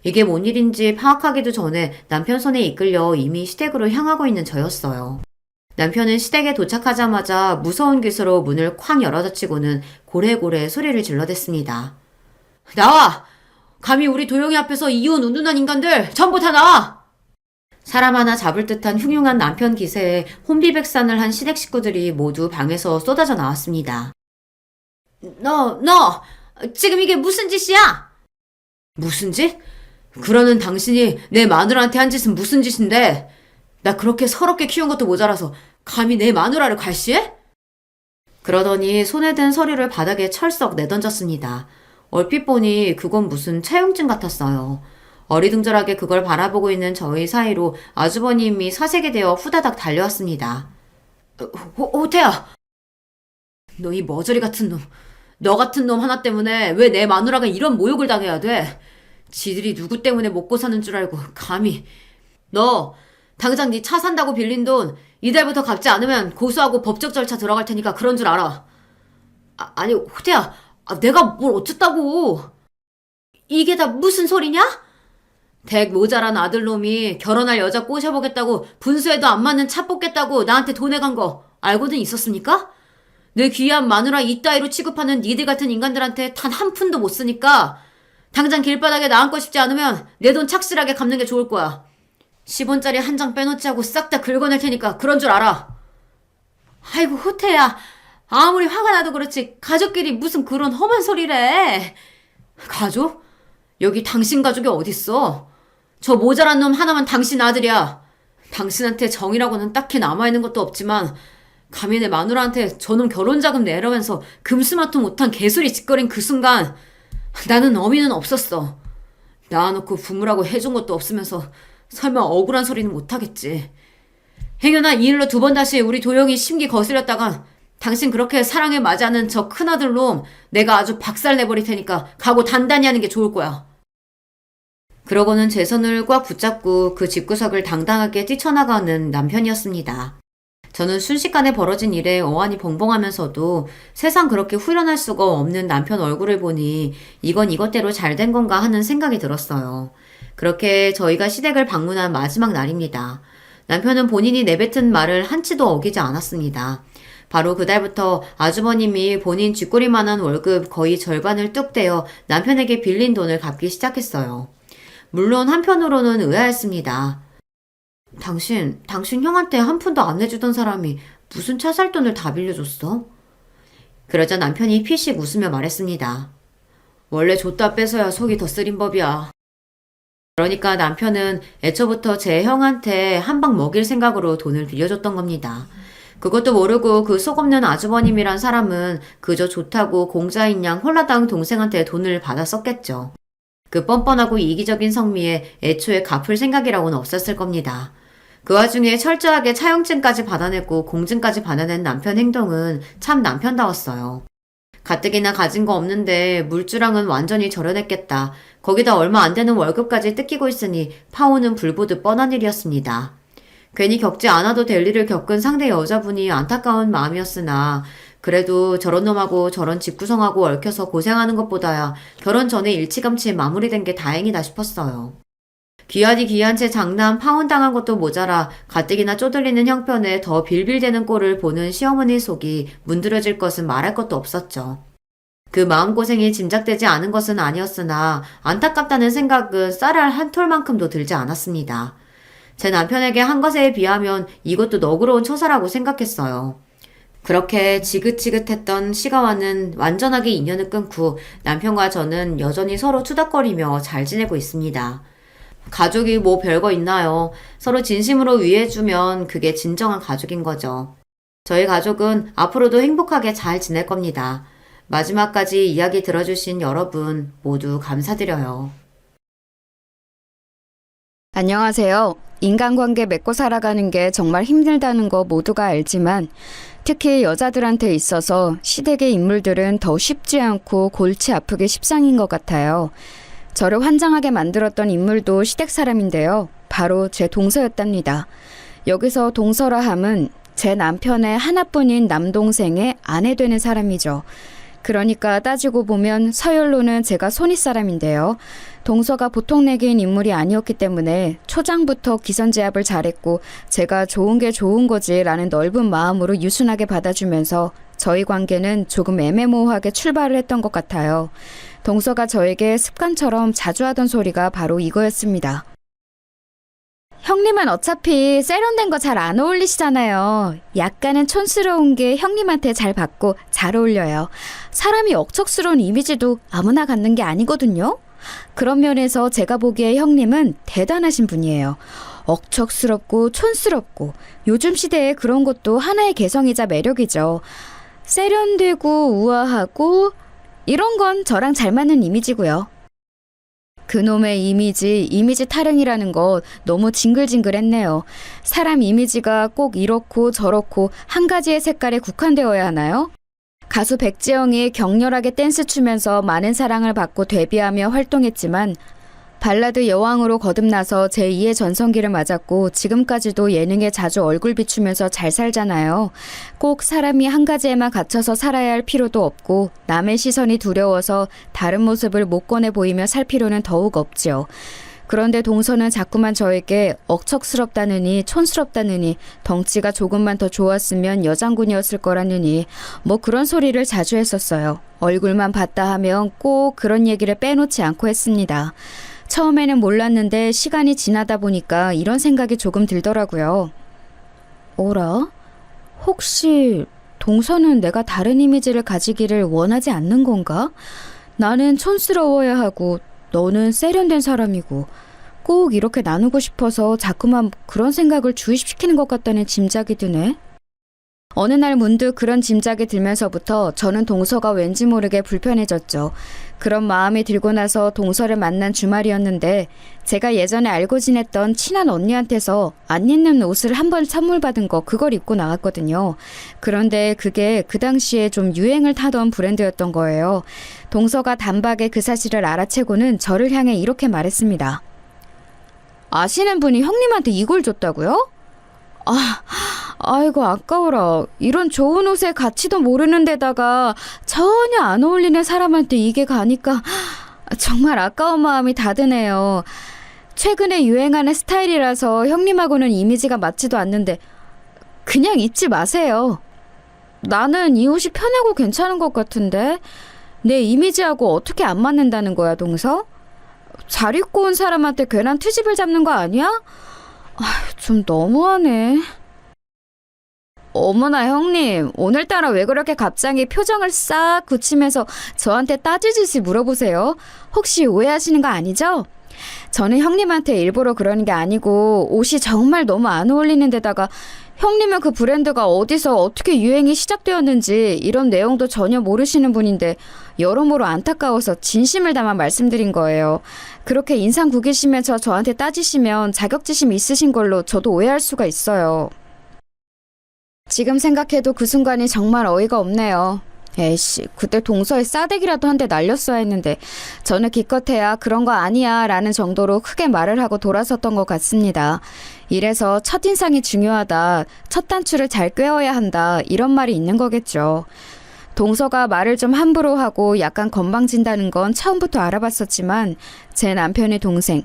이게 뭔 일인지 파악하기도 전에 남편 손에 이끌려 이미 시댁으로 향하고 있는 저였어요. 남편은 시댁에 도착하자마자 무서운 기세로 문을 쾅 열어젖히고는 고래고래 소리를 질러댔습니다. 나와! 감히 우리 도영이 앞에서 이혼 운운한 인간들 전부 다 나와! 사람 하나 잡을 듯한 흉흉한 남편 기세에 혼비백산을 한 시댁 식구들이 모두 방에서 쏟아져 나왔습니다. 너! 지금 이게 무슨 짓이야? 무슨 짓? 그러는 당신이 내 마누라한테 한 짓은 무슨 짓인데? 나 그렇게 서럽게 키운 것도 모자라서 감히 내 마누라를 괄시해? 그러더니 손에 든 서류를 바닥에 철썩 내던졌습니다. 얼핏 보니 그건 무슨 차용증 같았어요. 어리둥절하게 그걸 바라보고 있는 저희 사이로 아주버님이 사색이 되어 후다닥 달려왔습니다. 호태야! 너 이 머저리 같은 놈. 너 같은 놈 하나 때문에 왜 내 마누라가 이런 모욕을 당해야 돼? 지들이 누구 때문에 먹고 사는 줄 알고 감히. 너 당장 네 차 산다고 빌린 돈 이달부터 갚지 않으면 고소하고 법적 절차 들어갈 테니까 그런 줄 알아. 아니 호태야, 내가 뭘 어쨌다고. 이게 다 무슨 소리냐? 댁 모자란 아들놈이 결혼할 여자 꼬셔보겠다고 분수에도 안 맞는 차 뽑겠다고 나한테 돈 내간 거 알고는 있었습니까? 내 귀한 마누라 이따위로 취급하는 니들 같은 인간들한테 단 한 푼도 못 쓰니까 당장 길바닥에 나 앉고 싶지 않으면 내 돈 착실하게 갚는 게 좋을 거야. 10원짜리 한 장 빼놓지 하고 싹 다 긁어낼 테니까 그런 줄 알아. 아이고 호태야, 아무리 화가 나도 그렇지 가족끼리 무슨 그런 험한 소리래. 가족? 여기 당신 가족이 어딨어? 저 모자란 놈 하나만 당신 아들이야. 당신한테 정이라고는 딱히 남아있는 것도 없지만 감히 내 마누라한테 저놈 결혼자금 내라면서 금스마토 못한 개소리 짓거린 그 순간 나는 어미는 없었어. 낳아놓고 부모라고 해준 것도 없으면서 설마 억울한 소리는 못하겠지. 행여나 이 일로 두 번 다시 우리 도영이 심기 거슬렸다간 당신 그렇게 사랑에 맞이하는 저 큰아들 놈 내가 아주 박살내버릴 테니까 각오 단단히 하는 게 좋을 거야. 그러고는 제 손을 꽉 붙잡고 그 집구석을 당당하게 뛰쳐나가는 남편이었습니다. 저는 순식간에 벌어진 일에 어안이 벙벙하면서도 세상 그렇게 후련할 수가 없는 남편 얼굴을 보니 이건 이것대로 잘 된 건가 하는 생각이 들었어요. 그렇게 저희가 시댁을 방문한 마지막 날입니다. 남편은 본인이 내뱉은 말을 한치도 어기지 않았습니다. 바로 그달부터 아주버님이 본인 쥐꼬리만한 월급 거의 절반을 뚝 떼어 남편에게 빌린 돈을 갚기 시작했어요. 물론 한편으로는 의아했습니다. 당신 형한테 한 푼도 안 내주던 사람이 무슨 차 살 돈을 다 빌려줬어? 그러자 남편이 피식 웃으며 말했습니다. 원래 줬다 뺏어야 속이 더 쓰린 법이야. 그러니까 남편은 애초부터 제 형한테 한 방 먹일 생각으로 돈을 빌려줬던 겁니다. 그것도 모르고 그 속 없는 아주버님이란 사람은 그저 좋다고 공자인 양 홀라당 동생한테 돈을 받아 썼겠죠. 그 뻔뻔하고 이기적인 성미에 애초에 갚을 생각이라고는 없었을 겁니다. 그 와중에 철저하게 차용증까지 받아내고 공증까지 받아낸 남편 행동은 참 남편다웠어요. 가뜩이나 가진 거 없는데 물주랑은 완전히 절여냈겠다. 거기다 얼마 안 되는 월급까지 뜯기고 있으니 파혼은 불보듯 뻔한 일이었습니다. 괜히 겪지 않아도 될 일을 겪은 상대 여자분이 안타까운 마음이었으나 그래도 저런 놈하고 저런 집구성하고 얽혀서 고생하는 것보다야 결혼 전에 일찌감치 마무리된 게 다행이다 싶었어요. 귀하디 귀한 채 장남 파혼당한 것도 모자라 가뜩이나 쪼들리는 형편에 더 빌빌대는 꼴을 보는 시어머니 속이 문드러질 것은 말할 것도 없었죠. 그 마음고생이 짐작되지 않은 것은 아니었으나 안타깝다는 생각은 쌀알 한 톨만큼도 들지 않았습니다. 제 남편에게 한 것에 비하면 이것도 너그러운 처사라고 생각했어요. 그렇게 지긋지긋했던 시가와는 완전하게 인연을 끊고 남편과 저는 여전히 서로 투닥거리며 잘 지내고 있습니다. 가족이 뭐 별거 있나요? 서로 진심으로 위해주면 그게 진정한 가족인 거죠. 저희 가족은 앞으로도 행복하게 잘 지낼 겁니다. 마지막까지 이야기 들어주신 여러분 모두 감사드려요. 안녕하세요. 인간관계 맺고 살아가는 게 정말 힘들다는 거 모두가 알지만 특히 여자들한테 있어서 시댁의 인물들은 더 쉽지 않고 골치 아프게 십상인 것 같아요. 저를 환장하게 만들었던 인물도 시댁 사람인데요. 바로 제 동서였답니다. 여기서 동서라 함은 제 남편의 하나뿐인 남동생의 아내 되는 사람이죠. 그러니까 따지고 보면 서열로는 제가 손윗사람인데요. 동서가 보통 내기인 인물이 아니었기 때문에 초장부터 기선제압을 잘했고 제가 좋은 게 좋은 거지라는 넓은 마음으로 유순하게 받아주면서 저희 관계는 조금 애매모호하게 출발을 했던 것 같아요. 동서가 저에게 습관처럼 자주 하던 소리가 바로 이거였습니다. 형님은 어차피 세련된 거 잘 안 어울리시잖아요. 약간은 촌스러운 게 형님한테 잘 받고 잘 어울려요. 사람이 억척스러운 이미지도 아무나 갖는 게 아니거든요. 그런 면에서 제가 보기에 형님은 대단하신 분이에요. 억척스럽고 촌스럽고 요즘 시대에 그런 것도 하나의 개성이자 매력이죠. 세련되고 우아하고 이런 건 저랑 잘 맞는 이미지고요. 그놈의 이미지 타령이라는 것 너무 징글징글했네요. 사람 이미지가 꼭 이렇고 저렇고 한 가지의 색깔에 국한되어야 하나요? 가수 백지영이 격렬하게 댄스 추면서 많은 사랑을 받고 데뷔하며 활동했지만 발라드 여왕으로 거듭나서 제2의 전성기를 맞았고 지금까지도 예능에 자주 얼굴 비추면서 잘 살잖아요. 꼭 사람이 한 가지에만 갇혀서 살아야 할 필요도 없고 남의 시선이 두려워서 다른 모습을 못 꺼내 보이며 살 필요는 더욱 없지요. 그런데 동서는 자꾸만 저에게 억척스럽다느니 촌스럽다느니 덩치가 조금만 더 좋았으면 여장군이었을 거라느니 뭐 그런 소리를 자주 했었어요. 얼굴만 봤다 하면 꼭 그런 얘기를 빼놓지 않고 했습니다. 처음에는 몰랐는데 시간이 지나다 보니까 이런 생각이 조금 들더라고요. 어라? 혹시 동서는 내가 다른 이미지를 가지기를 원하지 않는 건가? 나는 촌스러워야 하고 너는 세련된 사람이고 꼭 이렇게 나누고 싶어서 자꾸만 그런 생각을 주입시키는 것 같다는 짐작이 드네. 어느 날 문득 그런 짐작이 들면서부터 저는 동서가 왠지 모르게 불편해졌죠. 그런 마음이 들고 나서 동서를 만난 주말이었는데 제가 예전에 알고 지냈던 친한 언니한테서 안 입는 옷을 한 번 선물 받은 거 그걸 입고 나갔거든요. 그런데 그게 그 당시에 좀 유행을 타던 브랜드였던 거예요. 동서가 단박에 그 사실을 알아채고는 저를 향해 이렇게 말했습니다. 아시는 분이 형님한테 이걸 줬다고요? 아이고 아까워라. 이런 좋은 옷의 가치도 모르는 데다가 전혀 안 어울리는 사람한테 이게 가니까 정말 아까운 마음이 다 드네요. 최근에 유행하는 스타일이라서 형님하고는 이미지가 맞지도 않는데 그냥 입지 마세요. 나는 이 옷이 편하고 괜찮은 것 같은데 내 이미지하고 어떻게 안 맞는다는 거야, 동서? 잘 입고 온 사람한테 괜한 트집을 잡는 거 아니야? 좀 너무하네. 어머나 형님, 오늘따라 왜 그렇게 갑자기 표정을 싹 굳히면서 저한테 따지듯이 물어보세요? 혹시 오해하시는 거 아니죠? 저는 형님한테 일부러 그러는 게 아니고 옷이 정말 너무 안 어울리는 데다가 형님은 그 브랜드가 어디서 어떻게 유행이 시작되었는지 이런 내용도 전혀 모르시는 분인데 여러모로 안타까워서 진심을 담아 말씀드린 거예요. 그렇게 인상 구기시면서 저한테 따지시면 자격지심 있으신 걸로 저도 오해할 수가 있어요. 지금 생각해도 그 순간이 정말 어이가 없네요. 에이씨, 그때 동서에 싸대기라도 한 대 날렸어야 했는데 저는 기껏해야 그런 거 아니야 라는 정도로 크게 말을 하고 돌아섰던 것 같습니다. 이래서 첫인상이 중요하다, 첫 단추를 잘 꿰어야 한다 이런 말이 있는 거겠죠. 동서가 말을 좀 함부로 하고 약간 건방진다는 건 처음부터 알아봤었지만 제 남편의 동생,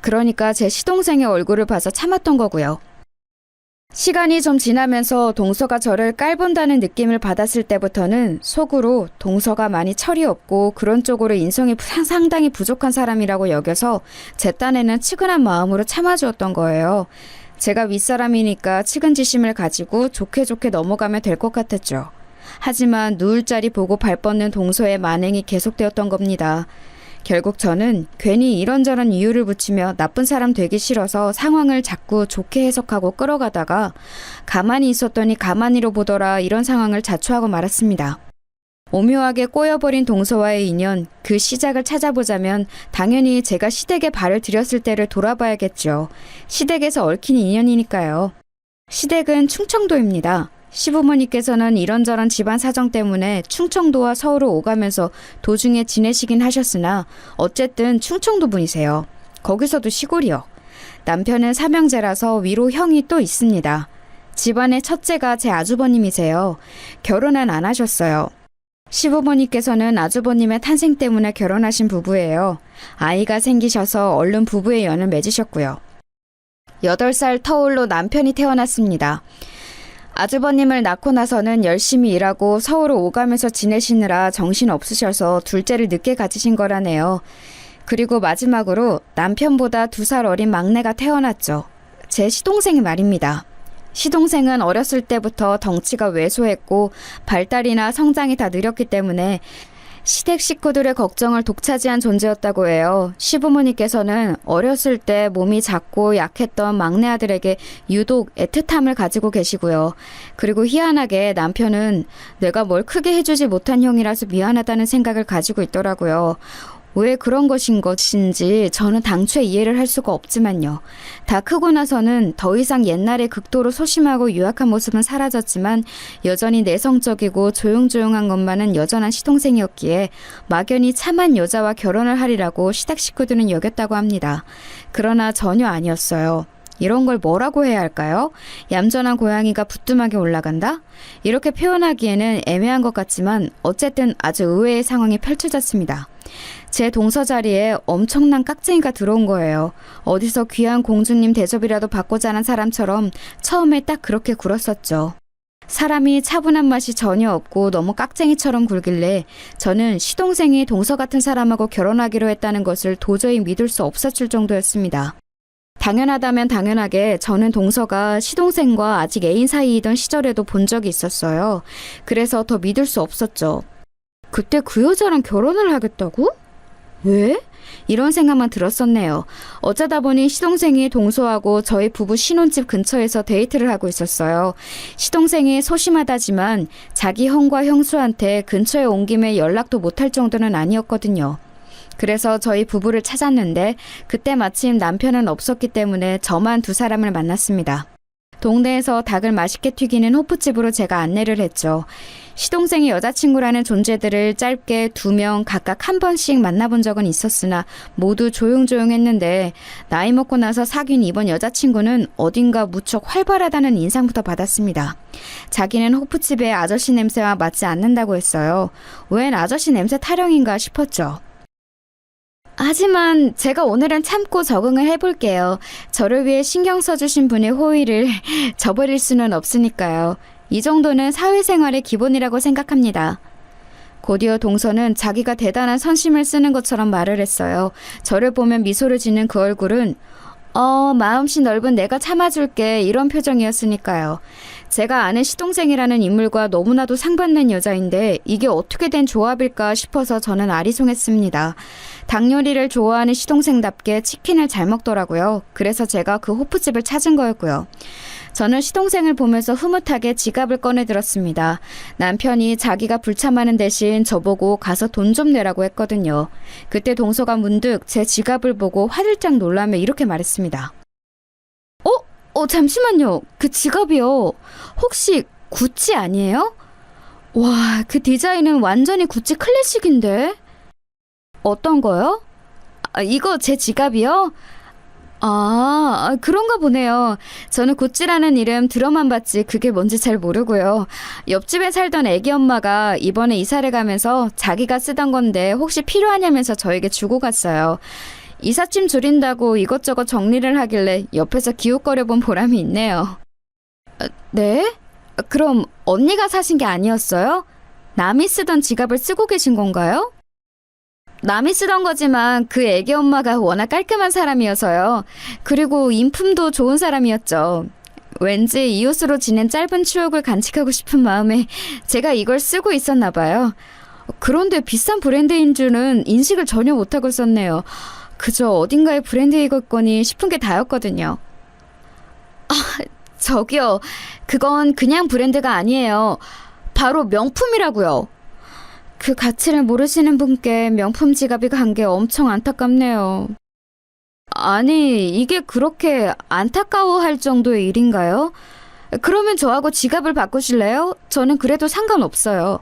그러니까 제 시동생의 얼굴을 봐서 참았던 거고요. 시간이 좀 지나면서 동서가 저를 깔본다는 느낌을 받았을 때부터는 속으로 동서가 많이 철이 없고 그런 쪽으로 인성이 상당히 부족한 사람이라고 여겨서 제 딴에는 측은한 마음으로 참아주었던 거예요. 제가 윗사람이니까 측은지심을 가지고 좋게 넘어가면 될 것 같았죠. 하지만 누울 자리 보고 발 뻗는 동서의 만행이 계속되었던 겁니다. 결국 저는 괜히 이런저런 이유를 붙이며 나쁜 사람 되기 싫어서 상황을 자꾸 좋게 해석하고 끌어가다가 가만히 있었더니 가만히로 보더라 이런 상황을 자초하고 말았습니다. 오묘하게 꼬여버린 동서와의 인연, 그 시작을 찾아보자면 당연히 제가 시댁에 발을 들였을 때를 돌아봐야겠죠. 시댁에서 얽힌 인연이니까요. 시댁은 충청도입니다. 시부모님께서는 이런저런 집안 사정 때문에 충청도와 서울을 오가면서 도중에 지내시긴 하셨으나 어쨌든 충청도 분이세요. 거기서도 시골이요. 남편은 삼형제라서 위로 형이 또 있습니다. 집안의 첫째가 제 아주버님이세요. 결혼은 안 하셨어요. 시부모님께서는 아주버님의 탄생 때문에 결혼하신 부부예요. 아이가 생기셔서 얼른 부부의 연을 맺으셨고요. 8살 터울로 남편이 태어났습니다. 아주버님을 낳고 나서는 열심히 일하고 서울을 오가면서 지내시느라 정신 없으셔서 둘째를 늦게 가지신 거라네요. 그리고 마지막으로 남편보다 2살 어린 막내가 태어났죠. 제 시동생이 말입니다. 시동생은 어렸을 때부터 덩치가 왜소했고 발달이나 성장이 다 느렸기 때문에 시댁 식구들의 걱정을 독차지한 존재였다고 해요. 시부모님께서는 어렸을 때 몸이 작고 약했던 막내 아들에게 유독 애틋함을 가지고 계시고요. 그리고 희한하게 남편은 내가 뭘 크게 해주지 못한 형이라서 미안하다는 생각을 가지고 있더라고요. 왜 그런 것인지 저는 당초에 이해를 할 수가 없지만요. 다 크고 나서는 더 이상 옛날의 극도로 소심하고 유약한 모습은 사라졌지만 여전히 내성적이고 조용조용한 것만은 여전한 시동생이었기에 막연히 참한 여자와 결혼을 하리라고 시댁 식구들은 여겼다고 합니다. 그러나 전혀 아니었어요. 이런 걸 뭐라고 해야 할까요? 얌전한 고양이가 부뚜막에 올라간다? 이렇게 표현하기에는 애매한 것 같지만 어쨌든 아주 의외의 상황이 펼쳐졌습니다. 제 동서 자리에 엄청난 깍쟁이가 들어온 거예요. 어디서 귀한 공주님 대접이라도 받고자 하는 사람처럼 처음에 딱 그렇게 굴었었죠. 사람이 차분한 맛이 전혀 없고 너무 깍쟁이처럼 굴길래 저는 시동생이 동서 같은 사람하고 결혼하기로 했다는 것을 도저히 믿을 수 없었을 정도였습니다. 당연하다면 당연하게 저는 동서가 시동생과 아직 애인 사이이던 시절에도 본 적이 있었어요. 그래서 더 믿을 수 없었죠. 그때 그 여자랑 결혼을 하겠다고? 왜? 이런 생각만 들었었네요. 어쩌다 보니 시동생이 동서하고 저희 부부 신혼집 근처에서 데이트를 하고 있었어요. 시동생이 소심하다지만 자기 형과 형수한테 근처에 온 김에 연락도 못할 정도는 아니었거든요. 그래서 저희 부부를 찾았는데 그때 마침 남편은 없었기 때문에 저만 2사람을 만났습니다. 동네에서 닭을 맛있게 튀기는 호프집으로 제가 안내를 했죠. 시동생의 여자친구라는 존재들을 짧게 2명 각각 한 번씩 만나본 적은 있었으나 모두 조용조용했는데 나이 먹고 나서 사귄 이번 여자친구는 어딘가 무척 활발하다는 인상부터 받았습니다. 자기는 호프집의 아저씨 냄새와 맞지 않는다고 했어요. 웬 아저씨 냄새 타령인가 싶었죠. 하지만 제가 오늘은 참고 적응을 해볼게요. 저를 위해 신경 써주신 분의 호의를 저버릴 수는 없으니까요. 이 정도는 사회생활의 기본이라고 생각합니다. 곧이어 동서는 자기가 대단한 선심을 쓰는 것처럼 말을 했어요. 저를 보면 미소를 짓는 그 얼굴은 마음씨 넓은 내가 참아줄게 이런 표정이었으니까요. 제가 아는 시동생이라는 인물과 너무나도 상반된 여자인데 이게 어떻게 된 조합일까 싶어서 저는 아리송했습니다. 닭 요리를 좋아하는 시동생답게 치킨을 잘 먹더라고요. 그래서 제가 그 호프집을 찾은 거였고요. 저는 시동생을 보면서 흐뭇하게 지갑을 꺼내 들었습니다. 남편이 자기가 불참하는 대신 저보고 가서 돈 좀 내라고 했거든요. 그때 동서가 문득 제 지갑을 보고 화들짝 놀라며 이렇게 말했습니다. 잠시만요. 그 지갑이요. 혹시 구찌 아니에요? 와, 그 디자인은 완전히 구찌 클래식인데. 어떤 거요? 이거 제 지갑이요? 그런가 보네요. 저는 구찌라는 이름 들어만 봤지 그게 뭔지 잘 모르고요. 옆집에 살던 애기 엄마가 이번에 이사를 가면서 자기가 쓰던 건데 혹시 필요하냐면서 저에게 주고 갔어요. 이삿짐 줄인다고 이것저것 정리를 하길래 옆에서 기웃거려 본 보람이 있네요. 네? 그럼 언니가 사신 게 아니었어요? 남이 쓰던 지갑을 쓰고 계신 건가요? 남이 쓰던 거지만 그 애기 엄마가 워낙 깔끔한 사람이어서요. 그리고 인품도 좋은 사람이었죠. 왠지 이웃으로 지낸 짧은 추억을 간직하고 싶은 마음에 제가 이걸 쓰고 있었나 봐요. 그런데 비싼 브랜드인 줄은 인식을 전혀 못하고 있었네요. 그저 어딘가에 브랜드 이겠거니 싶은 게 다였거든요. 저기요. 그건 그냥 브랜드가 아니에요. 바로 명품이라고요. 그 가치를 모르시는 분께 명품 지갑이 간 게 엄청 안타깝네요. 아니, 이게 그렇게 안타까워할 정도의 일인가요? 그러면 저하고 지갑을 바꾸실래요? 저는 그래도 상관없어요.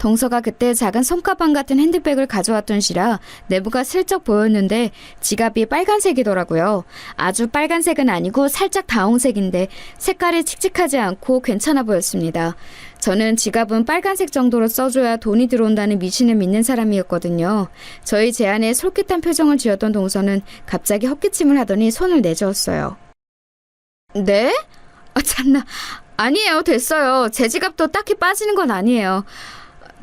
동서가 그때 작은 손가방 같은 핸드백을 가져왔던 시라 내부가 슬쩍 보였는데 지갑이 빨간색이더라고요. 아주 빨간색은 아니고 살짝 다홍색인데 색깔이 칙칙하지 않고 괜찮아 보였습니다. 저는 지갑은 빨간색 정도로 써줘야 돈이 들어온다는 미신을 믿는 사람이었거든요. 저희 제안에 솔깃한 표정을 지었던 동서는 갑자기 헛기침을 하더니 손을 내저었어요. 네? 참나. 아니에요. 됐어요. 제 지갑도 딱히 빠지는 건 아니에요.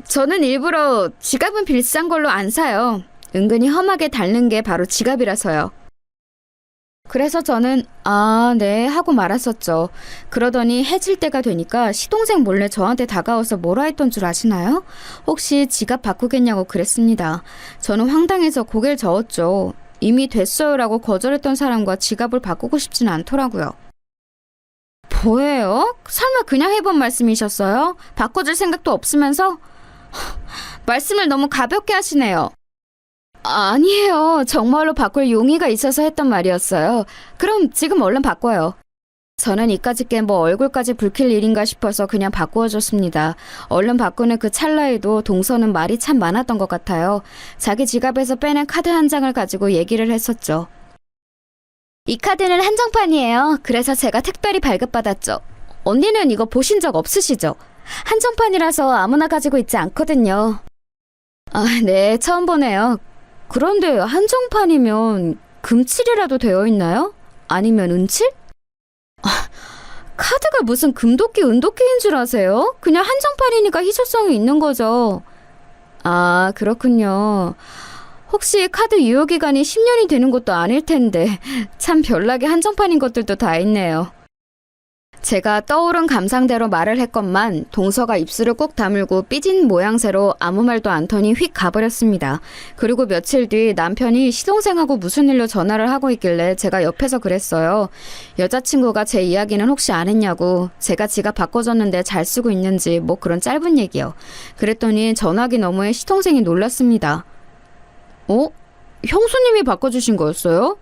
저는 일부러 지갑은 비싼 걸로 안 사요. 은근히 험하게 닳는 게 바로 지갑이라서요. 그래서 저는 네 하고 말았었죠. 그러더니 해질 때가 되니까 시동생 몰래 저한테 다가와서 뭐라 했던 줄 아시나요? 혹시 지갑 바꾸겠냐고 그랬습니다. 저는 황당해서 고개를 저었죠. 이미 됐어요라고 거절했던 사람과 지갑을 바꾸고 싶지는 않더라고요. 뭐예요? 설마 그냥 해본 말씀이셨어요? 바꿔줄 생각도 없으면서? 말씀을 너무 가볍게 하시네요. 아니에요. 정말로 바꿀 용의가 있어서 했던 말이었어요. 그럼 지금 얼른 바꿔요. 저는 이까짓 게 뭐 얼굴까지 붉힐 일인가 싶어서 그냥 바꾸어줬습니다. 얼른 바꾸는 그 찰나에도 동서는 말이 참 많았던 것 같아요. 자기 지갑에서 빼낸 카드 한 장을 가지고 얘기를 했었죠. 이 카드는 한정판이에요. 그래서 제가 특별히 발급받았죠. 언니는 이거 보신 적 없으시죠? 한정판이라서 아무나 가지고 있지 않거든요. 네, 처음 보네요. 그런데 한정판이면 금칠이라도 되어 있나요? 아니면 은칠? 카드가 무슨 금도끼, 은도끼인 줄 아세요? 그냥 한정판이니까 희소성이 있는 거죠. 그렇군요. 혹시 카드 유효기간이 10년이 되는 것도 아닐 텐데 참 별나게 한정판인 것들도 다 있네요. 제가 떠오른 감상대로 말을 했건만 동서가 입술을 꾹 다물고 삐진 모양새로 아무 말도 않더니 휙 가버렸습니다. 그리고 며칠 뒤 남편이 시동생하고 무슨 일로 전화를 하고 있길래 제가 옆에서 그랬어요. 여자친구가 제 이야기는 혹시 안 했냐고. 제가 지갑 바꿔줬는데 잘 쓰고 있는지 뭐 그런 짧은 얘기요. 그랬더니 전화기 너머에 시동생이 놀랐습니다. 형수님이 바꿔주신 거였어요?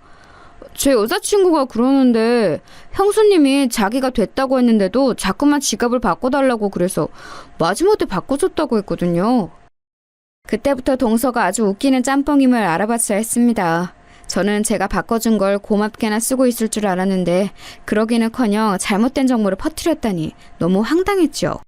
제 여자친구가 그러는데 형수님이 자기가 됐다고 했는데도 자꾸만 지갑을 바꿔달라고 그래서 마지못해 바꿔줬다고 했거든요. 그때부터 동서가 아주 웃기는 짬뽕임을 알아봤어야 했습니다. 저는 제가 바꿔준 걸 고맙게나 쓰고 있을 줄 알았는데 그러기는커녕 잘못된 정보를 퍼뜨렸다니 너무 황당했죠.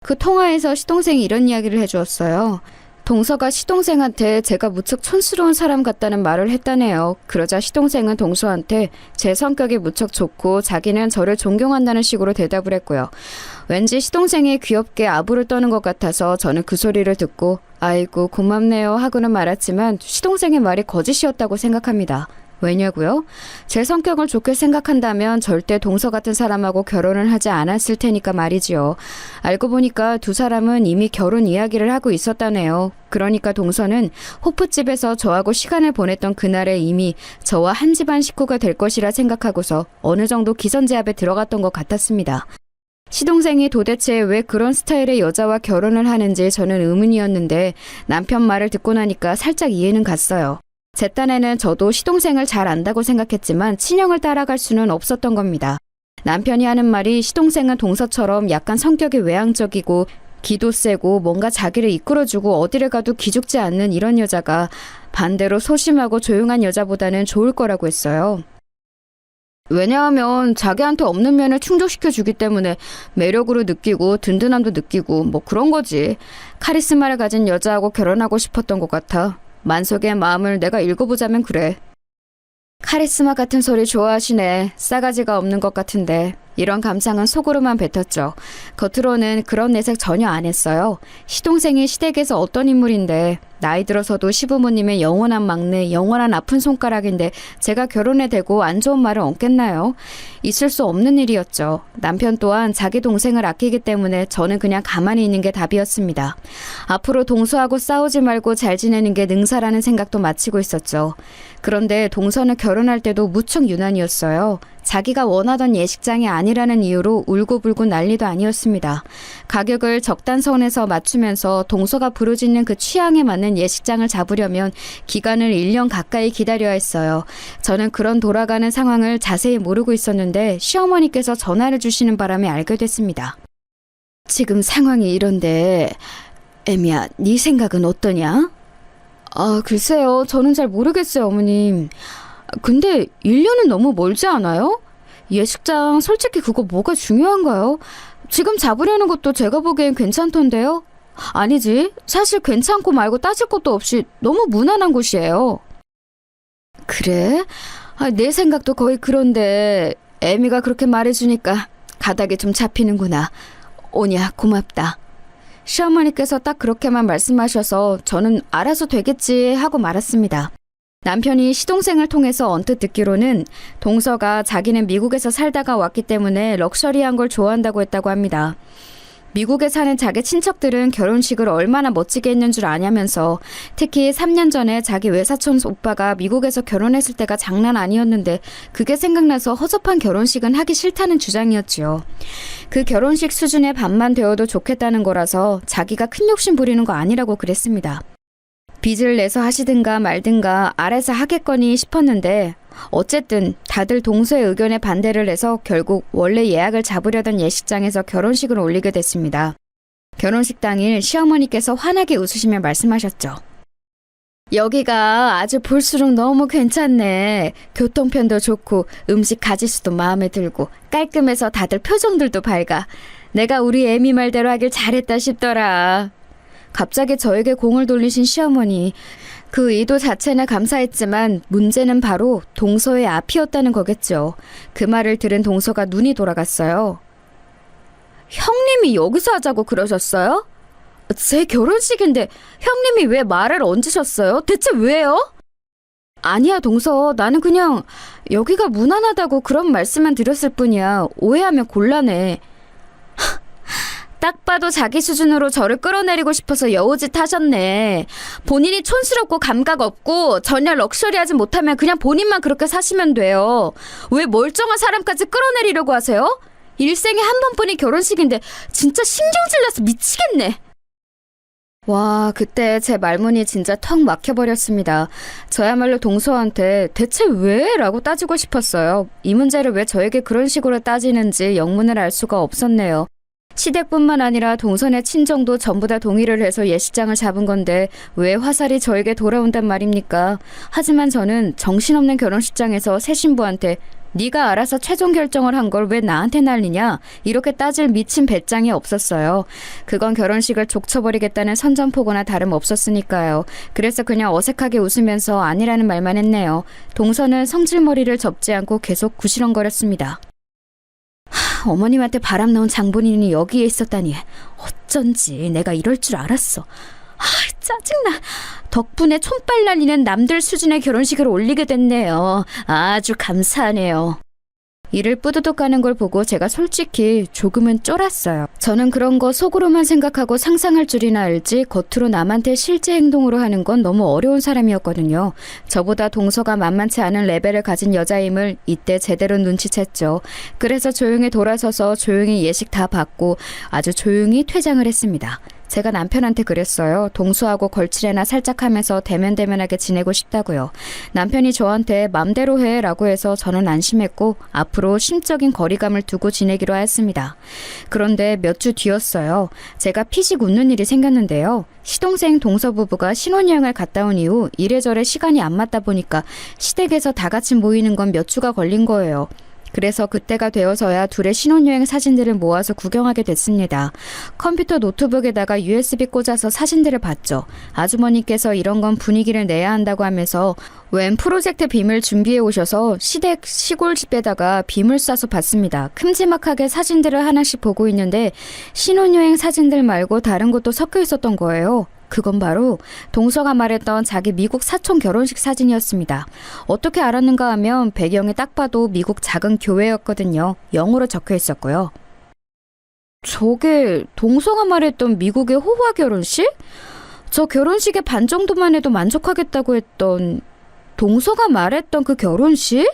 그 통화에서 시동생이 이런 이야기를 해주었어요. 동서가 시동생한테 제가 무척 촌스러운 사람 같다는 말을 했다네요. 그러자 시동생은 동서한테 제 성격이 무척 좋고 자기는 저를 존경한다는 식으로 대답을 했고요. 왠지 시동생이 귀엽게 아부를 떠는 것 같아서 저는 그 소리를 듣고 아이고 고맙네요 하고는 말았지만 시동생의 말이 거짓이었다고 생각합니다. 왜냐고요? 제 성격을 좋게 생각한다면 절대 동서 같은 사람하고 결혼을 하지 않았을 테니까 말이지요. 알고 보니까 두 사람은 이미 결혼 이야기를 하고 있었다네요. 그러니까 동서는 호프집에서 저하고 시간을 보냈던 그날에 이미 저와 한 집안 식구가 될 것이라 생각하고서 어느 정도 기선제압에 들어갔던 것 같았습니다. 시동생이 도대체 왜 그런 스타일의 여자와 결혼을 하는지 저는 의문이었는데 남편 말을 듣고 나니까 살짝 이해는 갔어요. 제 딴에는 저도 시동생을 잘 안다고 생각했지만 친형을 따라갈 수는 없었던 겁니다. 남편이 하는 말이 시동생은 동서처럼 약간 성격이 외향적이고 기도 세고 뭔가 자기를 이끌어주고 어디를 가도 기죽지 않는 이런 여자가 반대로 소심하고 조용한 여자보다는 좋을 거라고 했어요. 왜냐하면 자기한테 없는 면을 충족시켜주기 때문에 매력으로 느끼고 든든함도 느끼고 뭐 그런 거지. 카리스마를 가진 여자하고 결혼하고 싶었던 것 같아. 만석의 마음을 내가 읽어보자면 그래. 카리스마 같은 소리 좋아하시네. 싸가지가 없는 것 같은데. 이런 감상은 속으로만 뱉었죠. 겉으로는 그런 내색 전혀 안 했어요. 시동생이 시댁에서 어떤 인물인데 나이 들어서도 시부모님의 영원한 막내, 영원한 아픈 손가락인데 제가 결혼에 대고 안 좋은 말을 얹겠나요? 있을 수 없는 일이었죠. 남편 또한 자기 동생을 아끼기 때문에 저는 그냥 가만히 있는 게 답이었습니다. 앞으로 동서하고 싸우지 말고 잘 지내는 게 능사라는 생각도 마치고 있었죠. 그런데 동서는 결혼할 때도 무척 유난이었어요. 자기가 원하던 예식장이 아니라는 이유로 울고불고 난리도 아니었습니다. 가격을 적단선에서 맞추면서 동서가 부르짖는 그 취향에 맞는 예식장을 잡으려면 기간을 1년 가까이 기다려야 했어요. 저는 그런 돌아가는 상황을 자세히 모르고 있었는데 시어머니께서 전화를 주시는 바람에 알게 됐습니다. 지금 상황이 이런데 애미야, 네 생각은 어떠냐? 글쎄요. 저는 잘 모르겠어요, 어머님. 근데 1년은 너무 멀지 않아요? 예식장 솔직히 그거 뭐가 중요한가요? 지금 잡으려는 것도 제가 보기엔 괜찮던데요? 아니지. 사실 괜찮고 말고 따질 것도 없이 너무 무난한 곳이에요. 그래? 내 생각도 거의 그런데 애미가 그렇게 말해주니까 가닥이 좀 잡히는구나. 오냐, 고맙다. 시어머니께서 딱 그렇게만 말씀하셔서 저는 알아서 되겠지 하고 말았습니다. 남편이 시동생을 통해서 언뜻 듣기로는 동서가 자기는 미국에서 살다가 왔기 때문에 럭셔리한 걸 좋아한다고 했다고 합니다. 미국에 사는 자기 친척들은 결혼식을 얼마나 멋지게 했는 줄 아냐면서 특히 3년 전에 자기 외사촌 오빠가 미국에서 결혼했을 때가 장난 아니었는데 그게 생각나서 허접한 결혼식은 하기 싫다는 주장이었지요. 그 결혼식 수준의 반만 되어도 좋겠다는 거라서 자기가 큰 욕심 부리는 거 아니라고 그랬습니다. 빚을 내서 하시든가 말든가 알아서 하겠거니 싶었는데 어쨌든 다들 동서의 의견에 반대를 해서 결국 원래 예약을 잡으려던 예식장에서 결혼식을 올리게 됐습니다. 결혼식 당일 시어머니께서 환하게 웃으시며 말씀하셨죠. 여기가 아주 볼수록 너무 괜찮네. 교통편도 좋고 음식 가짓수도 마음에 들고 깔끔해서 다들 표정들도 밝아. 내가 우리 애미 말대로 하길 잘했다 싶더라. 갑자기 저에게 공을 돌리신 시어머니. 그 의도 자체는 감사했지만 문제는 바로 동서의 앞이었다는 거겠죠. 그 말을 들은 동서가 눈이 돌아갔어요. 형님이 여기서 하자고 그러셨어요? 제 결혼식인데 형님이 왜 말을 얹으셨어요? 대체 왜요? 아니야, 동서. 나는 그냥 여기가 무난하다고 그런 말씀만 드렸을 뿐이야. 오해하면 곤란해. 딱 봐도 자기 수준으로 저를 끌어내리고 싶어서 여우짓 하셨네. 본인이 촌스럽고 감각 없고 전혀 럭셔리하지 못하면 그냥 본인만 그렇게 사시면 돼요. 왜 멀쩡한 사람까지 끌어내리려고 하세요? 일생에 한 번뿐인 결혼식인데 진짜 신경질 나서 미치겠네. 와, 그때 제 말문이 진짜 턱 막혀버렸습니다. 저야말로 동서한테 대체 왜? 라고 따지고 싶었어요. 이 문제를 왜 저에게 그런 식으로 따지는지 영문을 알 수가 없었네요. 시댁뿐만 아니라 동선의 친정도 전부 다 동의를 해서 예식장을 잡은 건데 왜 화살이 저에게 돌아온단 말입니까? 하지만 저는 정신없는 결혼식장에서 새 신부한테 네가 알아서 최종 결정을 한 걸 왜 나한테 날리냐? 이렇게 따질 미친 배짱이 없었어요. 그건 결혼식을 족쳐버리겠다는 선전포고나 다름없었으니까요. 그래서 그냥 어색하게 웃으면서 아니라는 말만 했네요. 동서는 성질머리를 접지 않고 계속 구시렁거렸습니다. 어머님한테 바람 넣은 장본인이 여기에 있었다니 어쩐지 내가 이럴 줄 알았어. 짜증나. 덕분에 촌발 날리는 남들 수준의 결혼식을 올리게 됐네요. 아주 감사하네요. 이를 뿌듯 가는 걸 보고 제가 솔직히 조금은 쫄았어요. 저는 그런 거 속으로만 생각하고 상상할 줄이나 알지 겉으로 남한테 실제 행동으로 하는 건 너무 어려운 사람이었거든요. 저보다 동서가 만만치 않은 레벨을 가진 여자임을 이때 제대로 눈치챘죠. 그래서 조용히 돌아서서 조용히 예식 다 받고 아주 조용히 퇴장을 했습니다. 제가 남편한테 그랬어요. 동서하고 걸치레나 살짝 하면서 대면대면하게 지내고 싶다고요. 남편이 저한테 맘대로 해 라고 해서 저는 안심했고 앞으로 심적인 거리감을 두고 지내기로 했습니다. 그런데 몇 주 뒤였어요. 제가 피식 웃는 일이 생겼는데요. 시동생 동서 부부가 신혼여행을 갔다 온 이후 이래저래 시간이 안 맞다 보니까 시댁에서 다 같이 모이는 건 몇 주가 걸린 거예요. 그래서 그때가 되어서야 둘의 신혼여행 사진들을 모아서 구경하게 됐습니다. 컴퓨터 노트북에다가 USB 꽂아서 사진들을 봤죠. 아주머니께서 이런 건 분위기를 내야 한다고 하면서 웬 프로젝트 빔을 준비해 오셔서 시댁 시골집에다가 빔을 쏴서 봤습니다. 큼지막하게 사진들을 하나씩 보고 있는데 신혼여행 사진들 말고 다른 것도 섞여 있었던 거예요. 그건 바로 동서가 말했던 자기 미국 사촌 결혼식 사진이었습니다. 어떻게 알았는가 하면 배경이 딱 봐도 미국 작은 교회였거든요. 영어로 적혀 있었고요. 저게 동서가 말했던 미국의 호화 결혼식? 저 결혼식의 반 정도만 해도 만족하겠다고 했던 동서가 말했던 그 결혼식?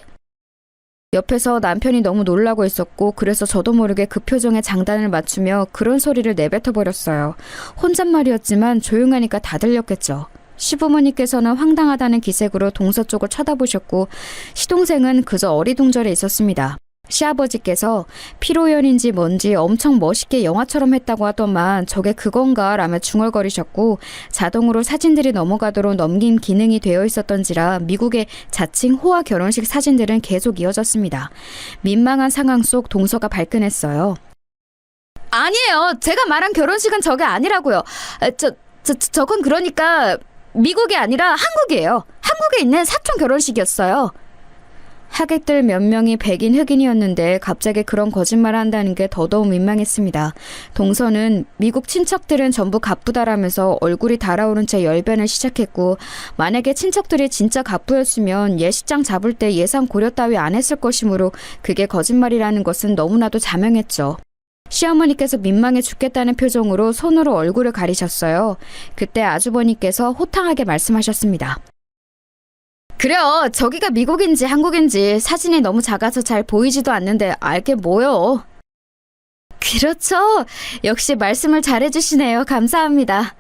옆에서 남편이 너무 놀라고 있었고 그래서 저도 모르게 그 표정에 장단을 맞추며 그런 소리를 내뱉어 버렸어요. 혼잣말이었지만 조용하니까 다 들렸겠죠. 시부모님께서는 황당하다는 기색으로 동서 쪽을 쳐다보셨고 시동생은 그저 어리둥절해 있었습니다. 시아버지께서 피로연인지 뭔지 엄청 멋있게 영화처럼 했다고 하더만 저게 그건가 라며 중얼거리셨고 자동으로 사진들이 넘어가도록 넘긴 기능이 되어 있었던지라 미국의 자칭 호화 결혼식 사진들은 계속 이어졌습니다. 민망한 상황 속 동서가 발끈했어요. 아니에요. 제가 말한 결혼식은 저게 아니라고요. 저건 그러니까 미국이 아니라 한국이에요. 한국에 있는 사촌 결혼식이었어요. 하객들 몇 명이 백인 흑인이었는데 갑자기 그런 거짓말을 한다는 게 더더욱 민망했습니다. 동서는 미국 친척들은 전부 갑부다라면서 얼굴이 달아오른 채 열변을 시작했고 만약에 친척들이 진짜 갑부였으면 예식장 잡을 때 예상 고려 따위 안 했을 것이므로 그게 거짓말이라는 것은 너무나도 자명했죠. 시어머니께서 민망해 죽겠다는 표정으로 손으로 얼굴을 가리셨어요. 그때 아주버니께서 호탕하게 말씀하셨습니다. 그래요. 저기가 미국인지 한국인지 사진이 너무 작아서 잘 보이지도 않는데 알게 뭐요. 그렇죠. 역시 말씀을 잘해주시네요. 감사합니다.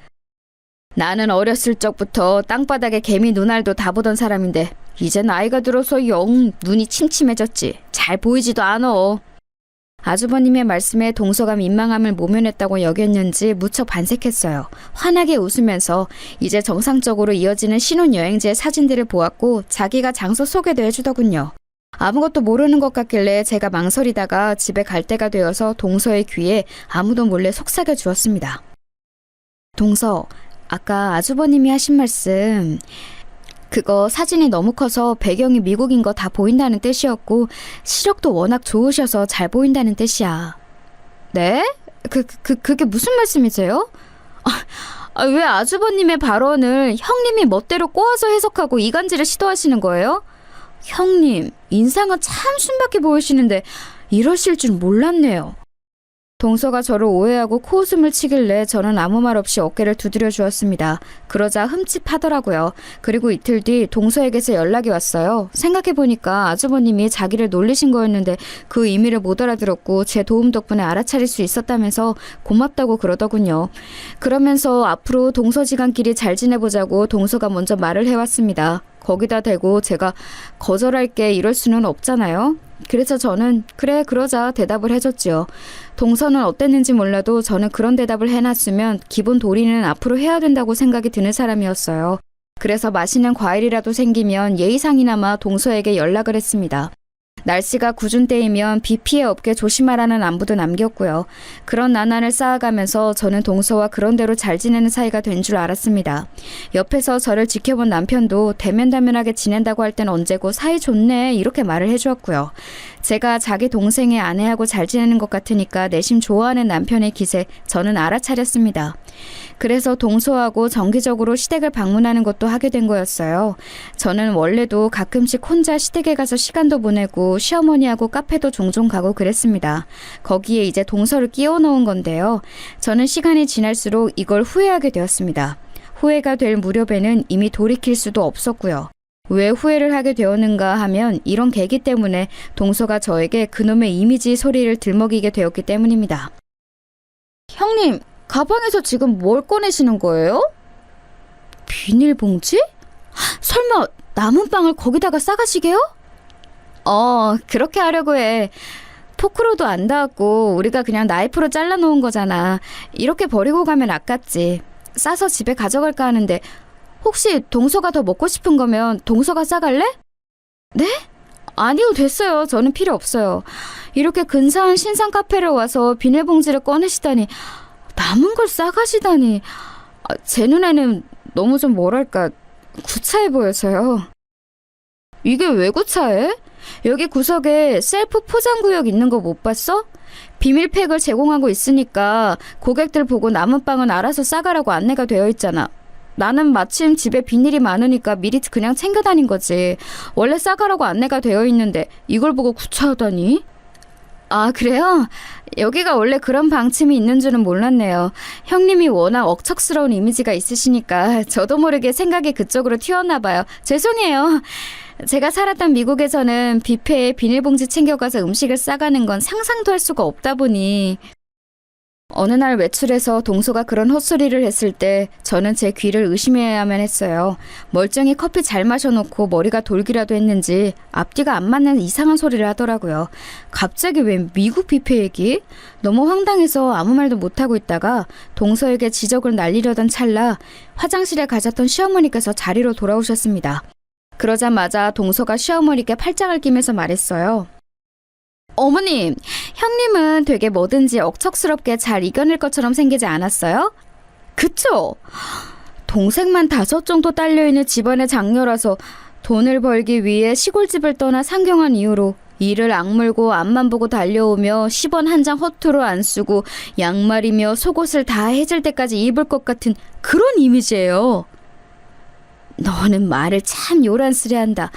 나는 어렸을 적부터 땅바닥에 개미 눈알도 다 보던 사람인데 이제 나이가 들어서 영 눈이 침침해졌지. 잘 보이지도 않어. 아주버님의 말씀에 동서가 민망함을 모면했다고 여겼는지 무척 반색했어요. 환하게 웃으면서 이제 정상적으로 이어지는 신혼여행지의 사진들을 보았고 자기가 장소 소개도 해주더군요. 아무것도 모르는 것 같길래 제가 망설이다가 집에 갈 때가 되어서 동서의 귀에 아무도 몰래 속삭여 주었습니다. 동서, 아까 아주버님이 하신 말씀... 그거 사진이 너무 커서 배경이 미국인 거 다 보인다는 뜻이었고 시력도 워낙 좋으셔서 잘 보인다는 뜻이야. 네? 그게 무슨 말씀이세요? 왜 아주버님의 발언을 형님이 멋대로 꼬아서 해석하고 이간질을 시도하시는 거예요? 형님, 인상은 참 순박해 보이시는데 이러실 줄 몰랐네요. 동서가 저를 오해하고 코웃음을 치길래 저는 아무 말 없이 어깨를 두드려 주었습니다. 그러자 흠칫하더라고요. 그리고 이틀 뒤 동서에게서 연락이 왔어요. 생각해보니까 아주버님이 자기를 놀리신 거였는데 그 의미를 못 알아들었고 제 도움 덕분에 알아차릴 수 있었다면서 고맙다고 그러더군요. 그러면서 앞으로 동서지간끼리 잘 지내보자고 동서가 먼저 말을 해왔습니다. 거기다 대고 제가 거절할게 이럴 수는 없잖아요. 그래서 저는 그래 그러자 대답을 해줬지요. 동서는 어땠는지 몰라도 저는 그런 대답을 해놨으면 기본 도리는 앞으로 해야 된다고 생각이 드는 사람이었어요. 그래서 맛있는 과일이라도 생기면 예의상이나마 동서에게 연락을 했습니다. 날씨가 궂은 때이면 비 피해 없게 조심하라는 안부도 남겼고요. 그런 나날을 쌓아가면서 저는 동서와 그런대로 잘 지내는 사이가 된 줄 알았습니다. 옆에서 저를 지켜본 남편도 대면대면하게 지낸다고 할 땐 언제고 사이 좋네 이렇게 말을 해주었고요. 제가 자기 동생의 아내하고 잘 지내는 것 같으니까 내심 좋아하는 남편의 기세 저는 알아차렸습니다. 그래서 동서하고 정기적으로 시댁을 방문하는 것도 하게 된 거였어요. 저는 원래도 가끔씩 혼자 시댁에 가서 시간도 보내고 시어머니하고 카페도 종종 가고 그랬습니다. 거기에 이제 동서를 끼워 넣은 건데요. 저는 시간이 지날수록 이걸 후회하게 되었습니다. 후회가 될 무렵에는 이미 돌이킬 수도 없었고요. 왜 후회를 하게 되었는가 하면 이런 계기 때문에 동서가 저에게 그놈의 이미지 소리를 들먹이게 되었기 때문입니다. 형님, 가방에서 지금 뭘 꺼내시는 거예요? 비닐봉지? 설마 남은 빵을 거기다가 싸가시게요? 그렇게 하려고 해. 포크로도 안 닿았고 우리가 그냥 나이프로 잘라놓은 거잖아. 이렇게 버리고 가면 아깝지. 싸서 집에 가져갈까 하는데 혹시 동서가 더 먹고 싶은 거면 동서가 싸갈래? 네? 아니요, 됐어요. 저는 필요 없어요. 이렇게 근사한 신상 카페를 와서 비닐봉지를 꺼내시다니, 남은 걸 싸가시다니, 제 눈에는 너무 좀 뭐랄까 구차해 보여서요. 이게 왜 구차해? 여기 구석에 셀프 포장구역 있는 거 못 봤어? 비밀팩을 제공하고 있으니까 고객들 보고 남은 빵은 알아서 싸가라고 안내가 되어 있잖아. 나는 마침 집에 비닐이 많으니까 미리 그냥 챙겨 다닌 거지. 원래 싸가라고 안내가 되어 있는데 이걸 보고 구차하다니? 아, 그래요? 여기가 원래 그런 방침이 있는 줄은 몰랐네요. 형님이 워낙 억척스러운 이미지가 있으시니까 저도 모르게 생각이 그쪽으로 튀었나 봐요. 죄송해요. 제가 살았던 미국에서는 뷔페에 비닐봉지 챙겨가서 음식을 싸가는 건 상상도 할 수가 없다 보니 어느 날 외출해서 동서가 그런 헛소리를 했을 때 저는 제 귀를 의심해야만 했어요. 멀쩡히 커피 잘 마셔놓고 머리가 돌기라도 했는지 앞뒤가 안 맞는 이상한 소리를 하더라고요. 갑자기 왜 미국 뷔페 얘기? 너무 황당해서 아무 말도 못하고 있다가 동서에게 지적을 날리려던 찰나 화장실에 가셨던 시어머니께서 자리로 돌아오셨습니다. 그러자마자 동서가 시어머니께 팔짱을 끼면서 말했어요. 어머님, 형님은 되게 뭐든지 억척스럽게 잘 이겨낼 것처럼 생기지 않았어요? 그쵸? 동생만 5 정도 딸려있는 집안의 장녀라서 돈을 벌기 위해 시골집을 떠나 상경한 이후로 이를 악물고 앞만 보고 달려오며 10원 한 장 허투루 안 쓰고 양말이며 속옷을 다 해질 때까지 입을 것 같은 그런 이미지예요. 너는 말을 참 요란스레한다.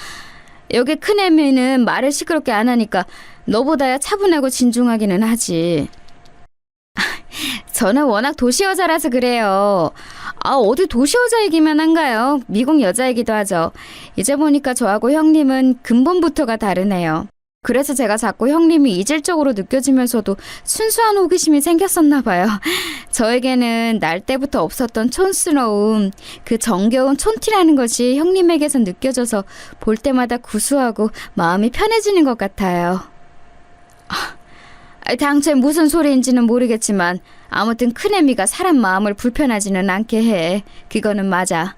여기 큰애미는 말을 시끄럽게 안 하니까 너보다야 차분하고 진중하기는 하지. 저는 워낙 도시 여자라서 그래요. 어디 도시 여자 얘기만 한가요? 미국 여자 얘기도 하죠. 이제 보니까 저하고 형님은 근본부터가 다르네요. 그래서 제가 자꾸 형님이 이질적으로 느껴지면서도 순수한 호기심이 생겼었나 봐요. 저에게는 날 때부터 없었던 촌스러움, 그 정겨운 촌티라는 것이 형님에게서 느껴져서 볼 때마다 구수하고 마음이 편해지는 것 같아요. 당최 무슨 소리인지는 모르겠지만 아무튼 큰애미가 사람 마음을 불편하지는 않게 해. 그거는 맞아.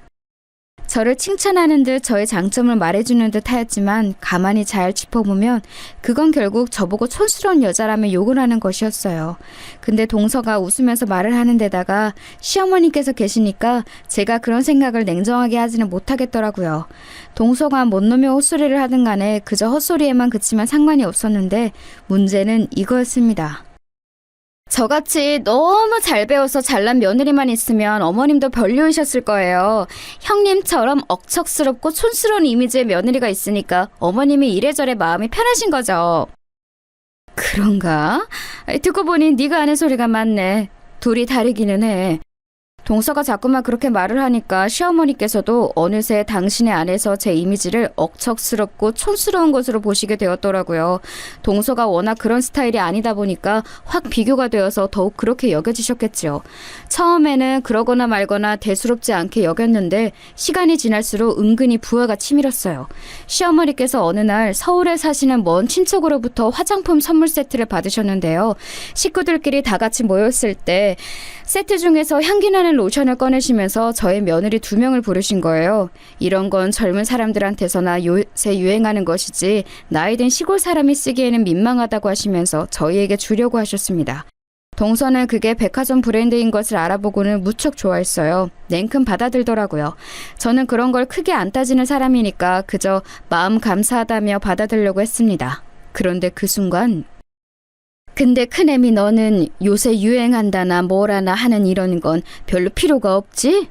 저를 칭찬하는 듯 저의 장점을 말해주는 듯 하였지만 가만히 잘 짚어보면 그건 결국 저보고 촌스러운 여자라며 욕을 하는 것이었어요. 근데 동서가 웃으면서 말을 하는 데다가 시어머니께서 계시니까 제가 그런 생각을 냉정하게 하지는 못하겠더라고요. 동서가 뭔 놈의 헛소리를 하든 간에 그저 헛소리에만 그치면 상관이 없었는데 문제는 이거였습니다. 저같이 너무 잘 배워서 잘난 며느리만 있으면 어머님도 별로이셨을 거예요. 형님처럼 억척스럽고 촌스러운 이미지의 며느리가 있으니까 어머님이 이래저래 마음이 편하신 거죠. 그런가? 듣고 보니 네가 하는 소리가 맞네. 둘이 다르기는 해. 동서가 자꾸만 그렇게 말을 하니까 시어머니께서도 어느새 당신의 안에서 제 이미지를 억척스럽고 촌스러운 것으로 보시게 되었더라고요. 동서가 워낙 그런 스타일이 아니다 보니까 확 비교가 되어서 더욱 그렇게 여겨지셨겠죠. 처음에는 그러거나 말거나 대수롭지 않게 여겼는데 시간이 지날수록 은근히 부하가 치밀었어요. 시어머니께서 어느 날 서울에 사시는 먼 친척으로부터 화장품 선물 세트를 받으셨는데요. 식구들끼리 다 같이 모였을 때 세트 중에서 향기나는 로션을 꺼내시면서 저의 며느리 2명을 부르신 거예요. 이런 건 젊은 사람들한테서나 요새 유행하는 것이지 나이 든 시골 사람이 쓰기에는 민망하다고 하시면서 저희에게 주려고 하셨습니다. 동서는 그게 백화점 브랜드인 것을 알아보고는 무척 좋아했어요. 냉큼 받아들더라고요. 저는 그런 걸 크게 안 따지는 사람이니까 그저 마음 감사하다며 받아들려고 했습니다. 그런데 그 순간 근데 큰애미 너는 요새 유행한다나 뭐라나 하는 이런 건 별로 필요가 없지?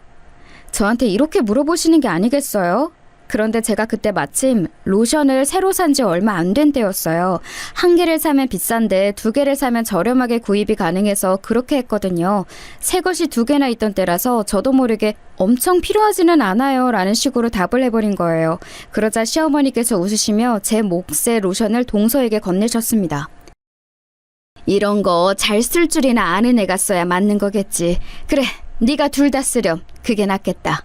저한테 이렇게 물어보시는 게 아니겠어요? 그런데 제가 그때 마침 로션을 새로 산 지 얼마 안 된 때였어요. 한 개를 사면 비싼데 두 개를 사면 저렴하게 구입이 가능해서 그렇게 했거든요. 새 것이 두 개나 있던 때라서 저도 모르게 엄청 필요하지는 않아요 라는 식으로 답을 해버린 거예요. 그러자 시어머니께서 웃으시며 제 몫의 로션을 동서에게 건네셨습니다. 이런 거 잘 쓸 줄이나 아는 애가 써야 맞는 거겠지. 그래, 네가 둘 다 쓰렴. 그게 낫겠다.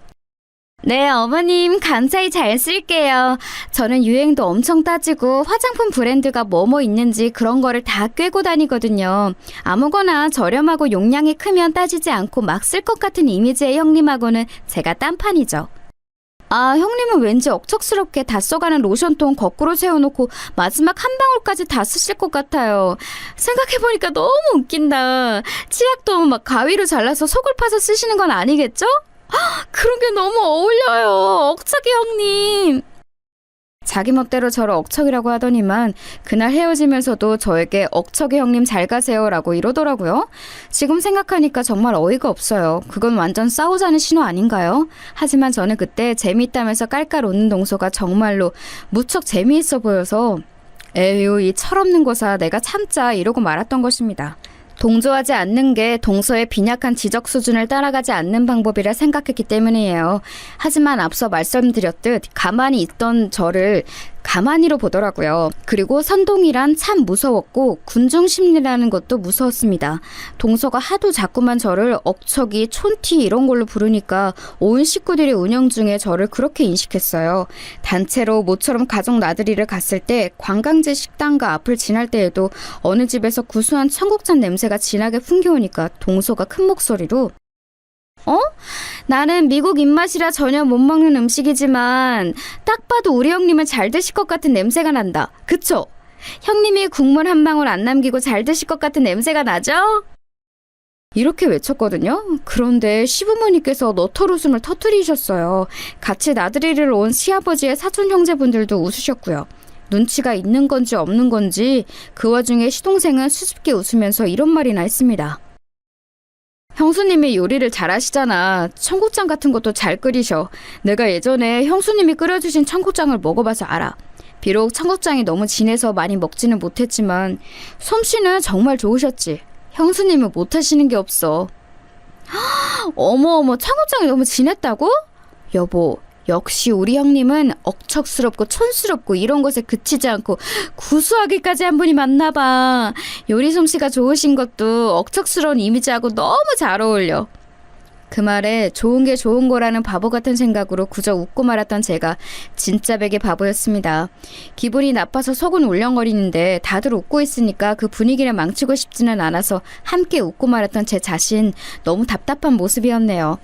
네, 어머님 감사히 잘 쓸게요. 저는 유행도 엄청 따지고 화장품 브랜드가 뭐뭐 있는지 그런 거를 다 꿰고 다니거든요. 아무거나 저렴하고 용량이 크면 따지지 않고 막 쓸 것 같은 이미지의 형님하고는 제가 딴판이죠. 아, 형님은 왠지 억척스럽게 다 써가는 로션통 거꾸로 세워놓고 마지막 한 방울까지 다 쓰실 것 같아요. 생각해보니까 너무 웃긴다. 치약도 막 가위로 잘라서 속을 파서 쓰시는 건 아니겠죠? 그런 게 너무 어울려요. 억척이 형님. 자기 멋대로 저를 억척이라고 하더니만 그날 헤어지면서도 저에게 억척이 형님 잘 가세요라고 이러더라고요. 지금 생각하니까 정말 어이가 없어요. 그건 완전 싸우자는 신호 아닌가요? 하지만 저는 그때 재미있다면서 깔깔 웃는 동서가 정말로 무척 재미있어 보여서 에휴 이 철없는 거사 내가 참자 이러고 말았던 것입니다. 동조하지 않는 게 동서의 빈약한 지적 수준을 따라가지 않는 방법이라 생각했기 때문이에요. 하지만 앞서 말씀드렸듯 가만히 있던 저를 가만히로 보더라고요. 그리고 선동이란 참 무서웠고 군중심리라는 것도 무서웠습니다. 동서가 하도 자꾸만 저를 억척이, 촌티 이런 걸로 부르니까 온 식구들이 운영 중에 저를 그렇게 인식했어요. 단체로 모처럼 가족 나들이를 갔을 때 관광지 식당가 앞을 지날 때에도 어느 집에서 구수한 청국장 냄새가 진하게 풍겨오니까 동서가 큰 목소리로 나는 미국 입맛이라 전혀 못 먹는 음식이지만 딱 봐도 우리 형님은 잘 드실 것 같은 냄새가 난다. 그쵸? 형님이 국물 한 방울 안 남기고 잘 드실 것 같은 냄새가 나죠? 이렇게 외쳤거든요. 그런데 시부모님께서 너털 웃음을 터뜨리셨어요. 같이 나들이를 온 시아버지의 사촌 형제분들도 웃으셨고요. 눈치가 있는 건지 없는 건지 그 와중에 시동생은 수줍게 웃으면서 이런 말이나 했습니다. 형수님이 요리를 잘하시잖아. 청국장 같은 것도 잘 끓이셔. 내가 예전에 형수님이 끓여주신 청국장을 먹어봐서 알아. 비록 청국장이 너무 진해서 많이 먹지는 못했지만 솜씨는 정말 좋으셨지. 형수님은 못하시는 게 없어. 어머 청국장이 너무 진했다고? 여보, 역시 우리 형님은 억척스럽고 촌스럽고 이런 것에 그치지 않고 구수하기까지 한 분이 많나 봐. 요리 솜씨가 좋으신 것도 억척스러운 이미지하고 너무 잘 어울려. 그 말에 좋은 게 좋은 거라는 바보 같은 생각으로 그저 웃고 말았던 제가 진짜 백의 바보였습니다. 기분이 나빠서 속은 울렁거리는데 다들 웃고 있으니까 그 분위기를 망치고 싶지는 않아서 함께 웃고 말았던 제 자신 너무 답답한 모습이었네요.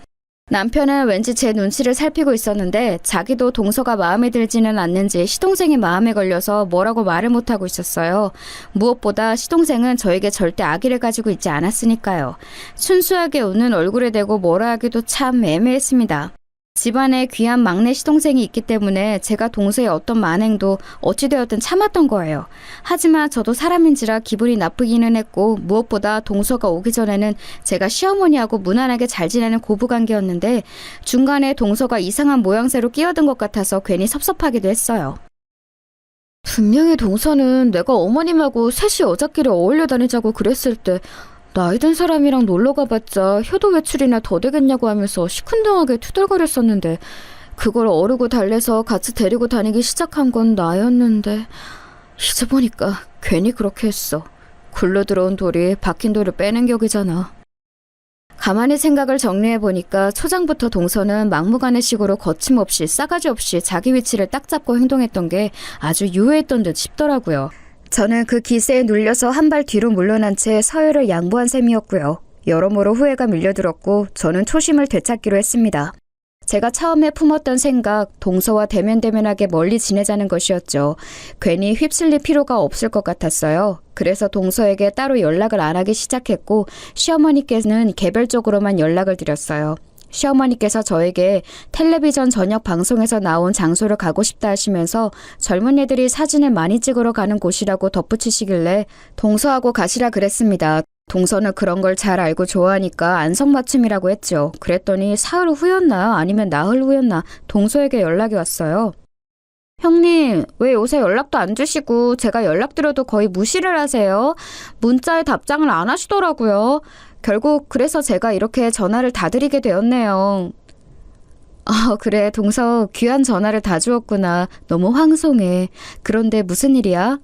남편은 왠지 제 눈치를 살피고 있었는데 자기도 동서가 마음에 들지는 않는지 시동생의 마음에 걸려서 뭐라고 말을 못하고 있었어요. 무엇보다 시동생은 저에게 절대 악의를 가지고 있지 않았으니까요. 순수하게 웃는 얼굴에 대고 뭐라 하기도 참 애매했습니다. 집안에 귀한 막내 시동생이 있기 때문에 제가 동서의 어떤 만행도 어찌되었든 참았던 거예요. 하지만 저도 사람인지라 기분이 나쁘기는 했고 무엇보다 동서가 오기 전에는 제가 시어머니하고 무난하게 잘 지내는 고부관계였는데 중간에 동서가 이상한 모양새로 끼어든 것 같아서 괜히 섭섭하기도 했어요. 분명히 동서는 내가 어머님하고 셋이 여자끼리 어울려 다니자고 그랬을 때 나이 든 사람이랑 놀러 가봤자 효도 외출이나 더 되겠냐고 하면서 시큰둥하게 투덜거렸었는데 그걸 어르고 달래서 같이 데리고 다니기 시작한 건 나였는데 이제 보니까 괜히 그렇게 했어. 굴러 들어온 돌이 박힌 돌을 빼는 격이잖아. 가만히 생각을 정리해보니까 초장부터 동서는 막무가내식으로 거침없이 싸가지 없이 자기 위치를 딱 잡고 행동했던 게 아주 유해했던 듯 싶더라고요. 저는 그 기세에 눌려서 한 발 뒤로 물러난 채 서열을 양보한 셈이었고요. 여러모로 후회가 밀려들었고 저는 초심을 되찾기로 했습니다. 제가 처음에 품었던 생각, 동서와 대면대면하게 멀리 지내자는 것이었죠. 괜히 휩쓸릴 필요가 없을 것 같았어요. 그래서 동서에게 따로 연락을 안 하기 시작했고 시어머니께는 개별적으로만 연락을 드렸어요. 시어머니께서 저에게 텔레비전 저녁 방송에서 나온 장소를 가고 싶다 하시면서 젊은이들이 사진을 많이 찍으러 가는 곳이라고 덧붙이시길래 동서하고 가시라 그랬습니다. 동서는 그런 걸 잘 알고 좋아하니까 안성맞춤이라고 했죠. 그랬더니 사흘 후였나 아니면 나흘 후였나 동서에게 연락이 왔어요. 형님, 왜 요새 연락도 안 주시고 제가 연락드려도 거의 무시를 하세요? 문자에 답장을 안 하시더라고요. 결국 그래서 제가 이렇게 전화를 다 드리게 되었네요. 그래, 동서 귀한 전화를 다 주었구나. 너무 황송해. 그런데 무슨 일이야?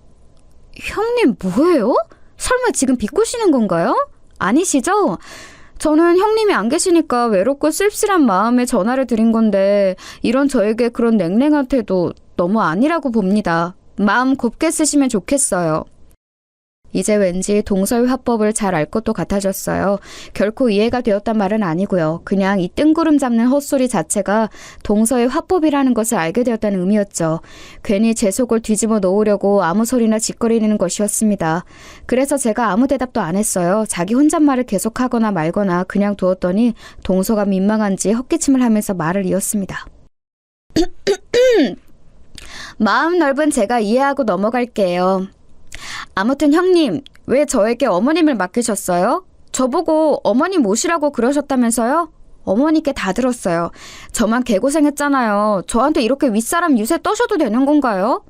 형님 뭐예요? 설마 지금 비꼬시는 건가요? 아니시죠? 저는 형님이 안 계시니까 외롭고 쓸쓸한 마음에 전화를 드린 건데 이런 저에게 그런 냉랭한 태도 너무 아니라고 봅니다. 마음 곱게 쓰시면 좋겠어요. 이제 왠지 동서의 화법을 잘 알 것도 같아졌어요. 결코 이해가 되었단 말은 아니고요. 그냥 이 뜬구름 잡는 헛소리 자체가 동서의 화법이라는 것을 알게 되었다는 의미였죠. 괜히 제 속을 뒤집어 놓으려고 아무 소리나 짓거리는 것이었습니다. 그래서 제가 아무 대답도 안 했어요. 자기 혼잣말을 계속하거나 말거나 그냥 두었더니 동서가 민망한지 헛기침을 하면서 말을 이었습니다. 마음 넓은 제가 이해하고 넘어갈게요. 아무튼 형님, 왜 저에게 어머님을 맡기셨어요? 저보고 어머님 모시라고 그러셨다면서요? 어머니께 다 들었어요. 저만 개고생했잖아요. 저한테 이렇게 윗사람 유세 떠셔도 되는 건가요?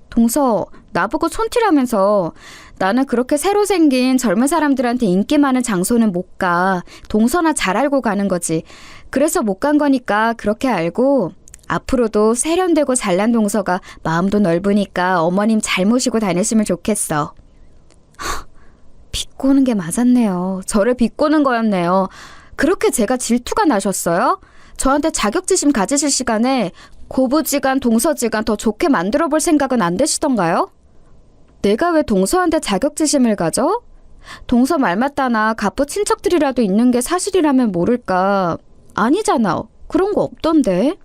동서, 나보고 촌티라면서. 나는 그렇게 새로 생긴 젊은 사람들한테 인기 많은 장소는 못 가. 동서나 잘 알고 가는 거지. 그래서 못 간 거니까 그렇게 알고 앞으로도 세련되고 잘난 동서가 마음도 넓으니까 어머님 잘 모시고 다녔으면 좋겠어. 비꼬는 게 맞았네요. 저를 비꼬는 거였네요. 그렇게 제가 질투가 나셨어요? 저한테 자격지심 가지실 시간에 고부지간 동서지간 더 좋게 만들어 볼 생각은 안 되시던가요? 내가 왜 동서한테 자격지심을 가져? 동서 말 맞다나 갑부 친척들이라도 있는 게 사실이라면 모를까. 아니잖아. 그런 거 없던데.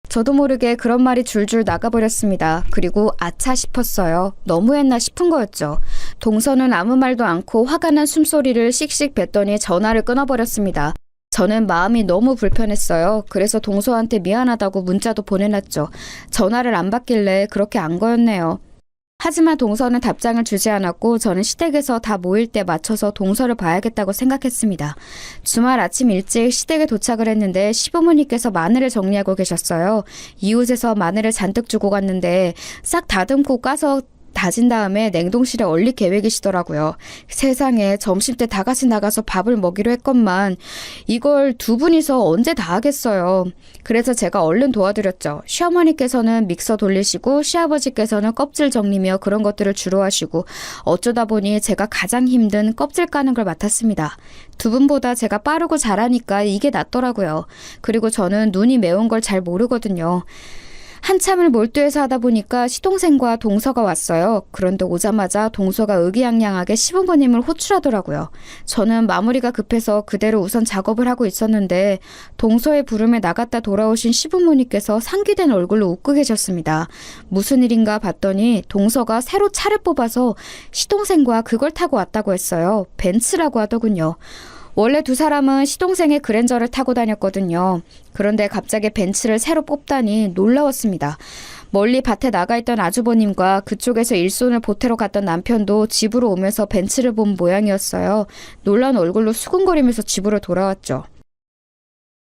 저도 모르게 그런 말이 줄줄 나가버렸습니다. 그리고 아차 싶었어요. 너무했나 싶은 거였죠. 동서는 아무 말도 않고 화가 난 숨소리를 씩씩 뱉더니 전화를 끊어버렸습니다. 저는 마음이 너무 불편했어요. 그래서 동서한테 미안하다고 문자도 보내놨죠. 전화를 안 받길래 그렇게 안 거였네요. 하지만 동서는 답장을 주지 않았고 저는 시댁에서 다 모일 때 맞춰서 동서를 봐야겠다고 생각했습니다. 주말 아침 일찍 시댁에 도착을 했는데 시부모님께서 마늘을 정리하고 계셨어요. 이웃에서 마늘을 잔뜩 주고 갔는데 싹 다듬고 까서 다진 다음에 냉동실에 얼릴 계획이시더라고요. 세상에 점심때 다 같이 나가서 밥을 먹기로 했건만 이걸 두 분이서 언제 다 하겠어요. 그래서 제가 얼른 도와드렸죠. 시어머니께서는 믹서 돌리시고 시아버지께서는 껍질 정리며 그런 것들을 주로 하시고 어쩌다 보니 제가 가장 힘든 껍질 까는 걸 맡았습니다. 두 분보다 제가 빠르고 잘하니까 이게 낫더라고요. 그리고 저는 눈이 매운 걸 잘 모르거든요. 한참을 몰두해서 하다 보니까 시동생과 동서가 왔어요. 그런데 오자마자 동서가 의기양양하게 시부모님을 호출하더라고요. 저는 마무리가 급해서 그대로 우선 작업을 하고 있었는데 동서의 부름에 나갔다 돌아오신 시부모님께서 상기된 얼굴로 웃고 계셨습니다. 무슨 일인가 봤더니 동서가 새로 차를 뽑아서 시동생과 그걸 타고 왔다고 했어요. 벤츠라고 하더군요. 원래 두 사람은 시동생의 그랜저를 타고 다녔거든요. 그런데 갑자기 벤츠를 새로 뽑다니 놀라웠습니다. 멀리 밭에 나가 있던 아주버님과 그쪽에서 일손을 보태러 갔던 남편도 집으로 오면서 벤츠를 본 모양이었어요. 놀란 얼굴로 수근거리면서 집으로 돌아왔죠.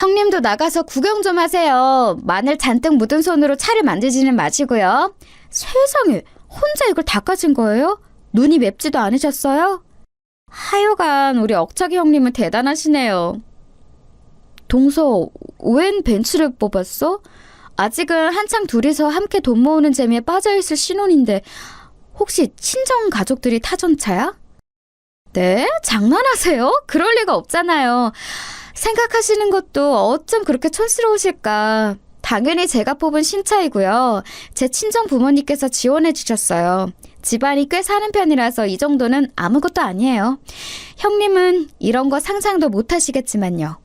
형님도 나가서 구경 좀 하세요. 마늘 잔뜩 묻은 손으로 차를 만지지는 마시고요. 세상에, 혼자 이걸 다 까진 거예요? 눈이 맵지도 않으셨어요? 하여간 우리 억척이 형님은 대단하시네요. 동서, 웬 벤츠를 뽑았어? 아직은 한창 둘이서 함께 돈 모으는 재미에 빠져있을 신혼인데 혹시 친정 가족들이 타던 차야? 네? 장난하세요? 그럴 리가 없잖아요. 생각하시는 것도 어쩜 그렇게 촌스러우실까. 당연히 제가 뽑은 신차이고요. 제 친정 부모님께서 지원해 주셨어요. 집안이 꽤 사는 편이라서 이 정도는 아무것도 아니에요. 형님은 이런 거 상상도 못 하시겠지만요.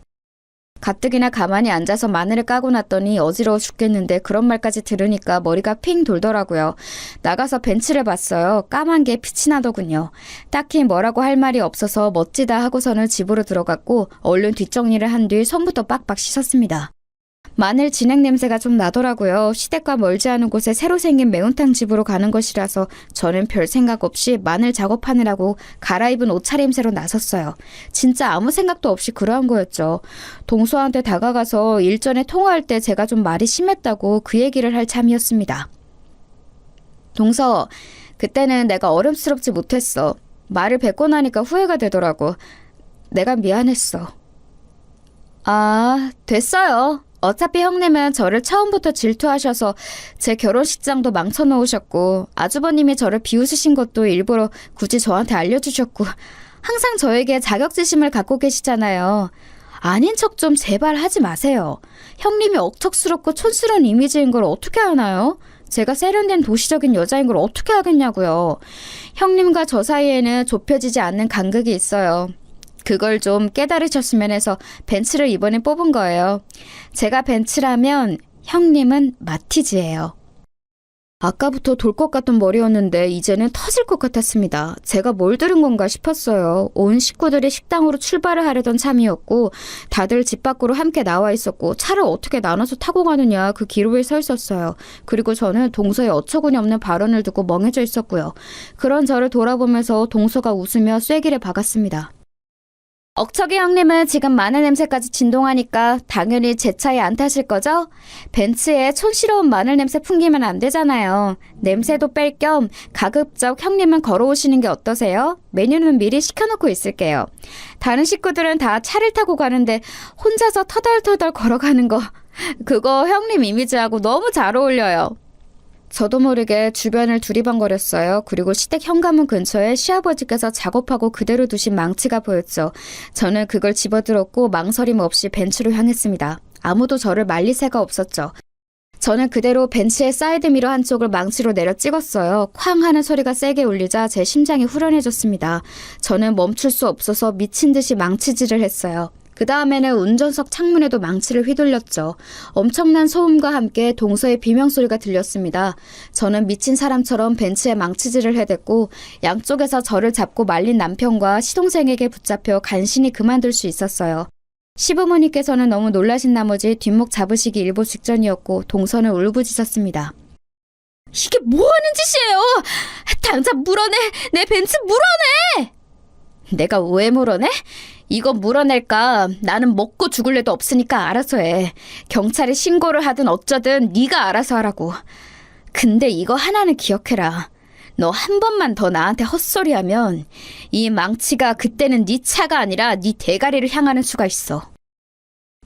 가뜩이나 가만히 앉아서 마늘을 까고 났더니 어지러워 죽겠는데 그런 말까지 들으니까 머리가 핑 돌더라고요. 나가서 벤츠를 봤어요. 까만 게 빛이 나더군요. 딱히 뭐라고 할 말이 없어서 멋지다 하고서는 집으로 들어갔고 얼른 뒷정리를 한 뒤 손부터 빡빡 씻었습니다. 마늘 진액 냄새가 좀 나더라고요. 시댁과 멀지 않은 곳에 새로 생긴 매운탕 집으로 가는 것이라서 저는 별 생각 없이 마늘 작업하느라고 갈아입은 옷차림새로 나섰어요. 진짜 아무 생각도 없이 그러한 거였죠. 동서한테 다가가서 일전에 통화할 때 제가 좀 말이 심했다고 그 얘기를 할 참이었습니다. 동서, 그때는 내가 어름스럽지 못했어. 말을 뱉고 나니까 후회가 되더라고. 내가 미안했어. 아, 됐어요. 어차피 형님은 저를 처음부터 질투하셔서 제 결혼식장도 망쳐놓으셨고 아주버님이 저를 비웃으신 것도 일부러 굳이 저한테 알려주셨고 항상 저에게 자격지심을 갖고 계시잖아요. 아닌 척 좀 제발 하지 마세요. 형님이 억척스럽고 촌스러운 이미지인 걸 어떻게 아나요? 제가 세련된 도시적인 여자인 걸 어떻게 하겠냐고요. 형님과 저 사이에는 좁혀지지 않는 간극이 있어요. 그걸 좀 깨달으셨으면 해서 벤츠를 이번에 뽑은 거예요. 제가 벤츠라면 형님은 마티즈예요. 아까부터 돌 것 같던 머리였는데 이제는 터질 것 같았습니다. 제가 뭘 들은 건가 싶었어요. 온 식구들이 식당으로 출발을 하려던 참이었고 다들 집 밖으로 함께 나와 있었고 차를 어떻게 나눠서 타고 가느냐 그 기로에 서 있었어요. 그리고 저는 동서의 어처구니 없는 발언을 듣고 멍해져 있었고요. 그런 저를 돌아보면서 동서가 웃으며 쐐기를 박았습니다. 억척이 형님은 지금 마늘 냄새까지 진동하니까 당연히 제 차에 안 타실 거죠? 벤츠에 촌스러운 마늘 냄새 풍기면 안 되잖아요. 냄새도 뺄 겸 가급적 형님은 걸어오시는 게 어떠세요? 메뉴는 미리 시켜놓고 있을게요. 다른 식구들은 다 차를 타고 가는데 혼자서 터덜터덜 걸어가는 거 그거 형님 이미지하고 너무 잘 어울려요. 저도 모르게 주변을 두리번거렸어요. 그리고 시댁 현관문 근처에 시아버지께서 작업하고 그대로 두신 망치가 보였죠. 저는 그걸 집어들었고 망설임 없이 벤츠로 향했습니다. 아무도 저를 말릴 새가 없었죠. 저는 그대로 벤츠의 사이드미러 한쪽을 망치로 내려 찍었어요. 쾅 하는 소리가 세게 울리자 제 심장이 후련해졌습니다. 저는 멈출 수 없어서 미친 듯이 망치질을 했어요. 그 다음에는 운전석 창문에도 망치를 휘둘렸죠. 엄청난 소음과 함께 동서의 비명소리가 들렸습니다. 저는 미친 사람처럼 벤츠에 망치질을 해댔고 양쪽에서 저를 잡고 말린 남편과 시동생에게 붙잡혀 간신히 그만둘 수 있었어요. 시부모님께서는 너무 놀라신 나머지 뒷목 잡으시기 일보 직전이었고 동서는 울부짖었습니다. 이게 뭐하는 짓이에요? 당장 물어내! 내 벤츠 물어내! 내가 왜 물어내? 이거 물어낼까? 나는 먹고 죽을래도 없으니까 알아서 해. 경찰에 신고를 하든 어쩌든 네가 알아서 하라고. 근데 이거 하나는 기억해라. 너 한 번만 더 나한테 헛소리하면 이 망치가 그때는 네 차가 아니라 네 대가리를 향하는 수가 있어.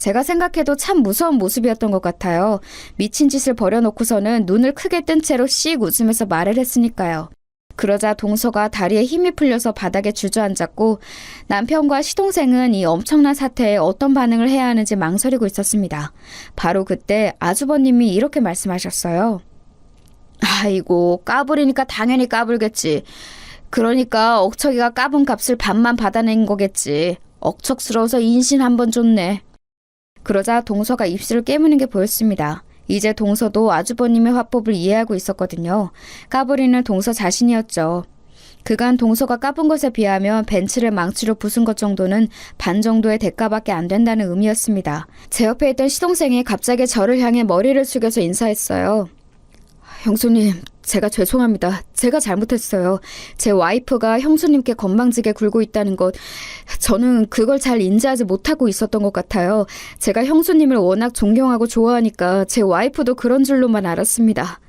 제가 생각해도 참 무서운 모습이었던 것 같아요. 미친 짓을 벌여놓고서는 눈을 크게 뜬 채로 씩 웃으면서 말을 했으니까요. 그러자 동서가 다리에 힘이 풀려서 바닥에 주저앉았고 남편과 시동생은 이 엄청난 사태에 어떤 반응을 해야 하는지 망설이고 있었습니다. 바로 그때 아주버님이 이렇게 말씀하셨어요. 아이고 까불이니까 당연히 까불겠지. 그러니까 억척이가 까분 값을 반만 받아낸 거겠지. 억척스러워서 인신 한번 줬네. 그러자 동서가 입술을 깨무는 게 보였습니다. 이제 동서도 아주버님의 화법을 이해하고 있었거든요. 까불이는 동서 자신이었죠. 그간 동서가 까분 것에 비하면 벤츠를 망치로 부순 것 정도는 반 정도의 대가밖에 안 된다는 의미였습니다. 제 옆에 있던 시동생이 갑자기 저를 향해 머리를 숙여서 인사했어요. 형수님, 제가 죄송합니다. 제가 잘못했어요. 제 와이프가 형수님께 건방지게 굴고 있다는 것, 저는 그걸 잘 인지하지 못하고 있었던 것 같아요. 제가 형수님을 워낙 존경하고 좋아하니까 제 와이프도 그런 줄로만 알았습니다.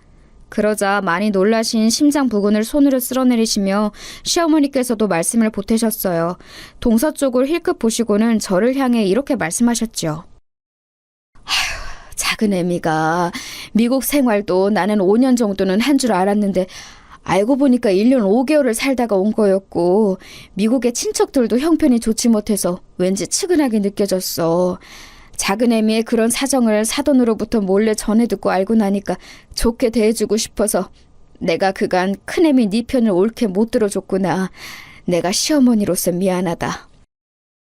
그러자 많이 놀라신 심장 부근을 손으로 쓸어내리시며 시어머니께서도 말씀을 보태셨어요. 동서 쪽을 힐끗 보시고는 저를 향해 이렇게 말씀하셨죠. 작은 애미가 미국 생활도 나는 5년 정도는 한 줄 알았는데 알고 보니까 1년 5개월을 살다가 온 거였고 미국의 친척들도 형편이 좋지 못해서 왠지 측은하게 느껴졌어. 작은 애미의 그런 사정을 사돈으로부터 몰래 전해 듣고 알고 나니까 좋게 대해주고 싶어서 내가 그간 큰애미 네 편을 옳게 못 들어줬구나. 내가 시어머니로서 미안하다.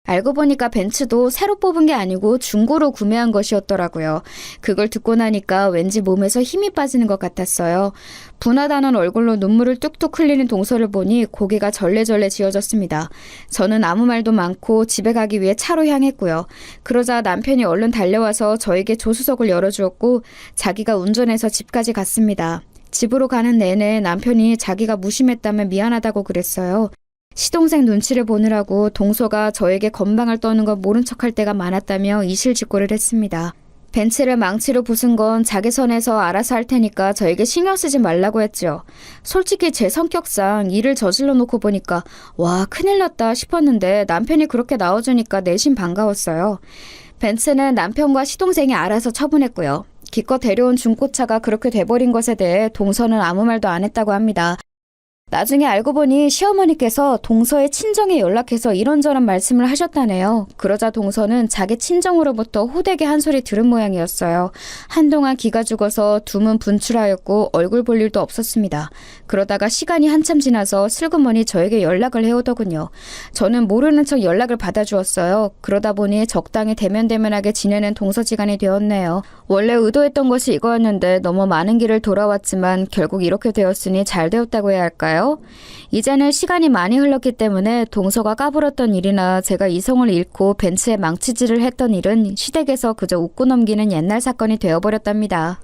알고 보니까 벤츠도 새로 뽑은 게 아니고 중고로 구매한 것이었더라고요. 그걸 듣고 나니까 왠지 몸에서 힘이 빠지는 것 같았어요. 분하다는 얼굴로 눈물을 뚝뚝 흘리는 동서를 보니 고개가 절레절레 지어졌습니다. 저는 아무 말도 많고 집에 가기 위해 차로 향했고요. 그러자 남편이 얼른 달려와서 저에게 조수석을 열어주었고 자기가 운전해서 집까지 갔습니다. 집으로 가는 내내 남편이 자기가 무심했다며 미안하다고 그랬어요. 시동생 눈치를 보느라고 동서가 저에게 건방을 떠는 걸 모른 척할 때가 많았다며 이실직고를 했습니다. 벤츠를 망치로 부순 건 자기 선에서 알아서 할 테니까 저에게 신경 쓰지 말라고 했죠. 솔직히 제 성격상 일을 저질러 놓고 보니까 와 큰일 났다 싶었는데 남편이 그렇게 나와주니까 내심 반가웠어요. 벤츠는 남편과 시동생이 알아서 처분했고요. 기껏 데려온 중고차가 그렇게 돼버린 것에 대해 동서는 아무 말도 안 했다고 합니다. 나중에 알고 보니 시어머니께서 동서의 친정에 연락해서 이런저런 말씀을 하셨다네요. 그러자 동서는 자기 친정으로부터 호되게 한 소리 들은 모양이었어요. 한동안 기가 죽어서 두문 분출하였고 얼굴 볼 일도 없었습니다. 그러다가 시간이 한참 지나서 슬그머니 저에게 연락을 해오더군요. 저는 모르는 척 연락을 받아주었어요. 그러다 보니 적당히 대면대면하게 지내는 동서지간이 되었네요. 원래 의도했던 것이 이거였는데 너무 많은 길을 돌아왔지만 결국 이렇게 되었으니 잘 되었다고 해야 할까요? 이제는 시간이 많이 흘렀기 때문에 동서가 까불었던 일이나 제가 이성을 잃고 벤츠에 망치질을 했던 일은 시댁에서 그저 웃고 넘기는 옛날 사건이 되어버렸답니다.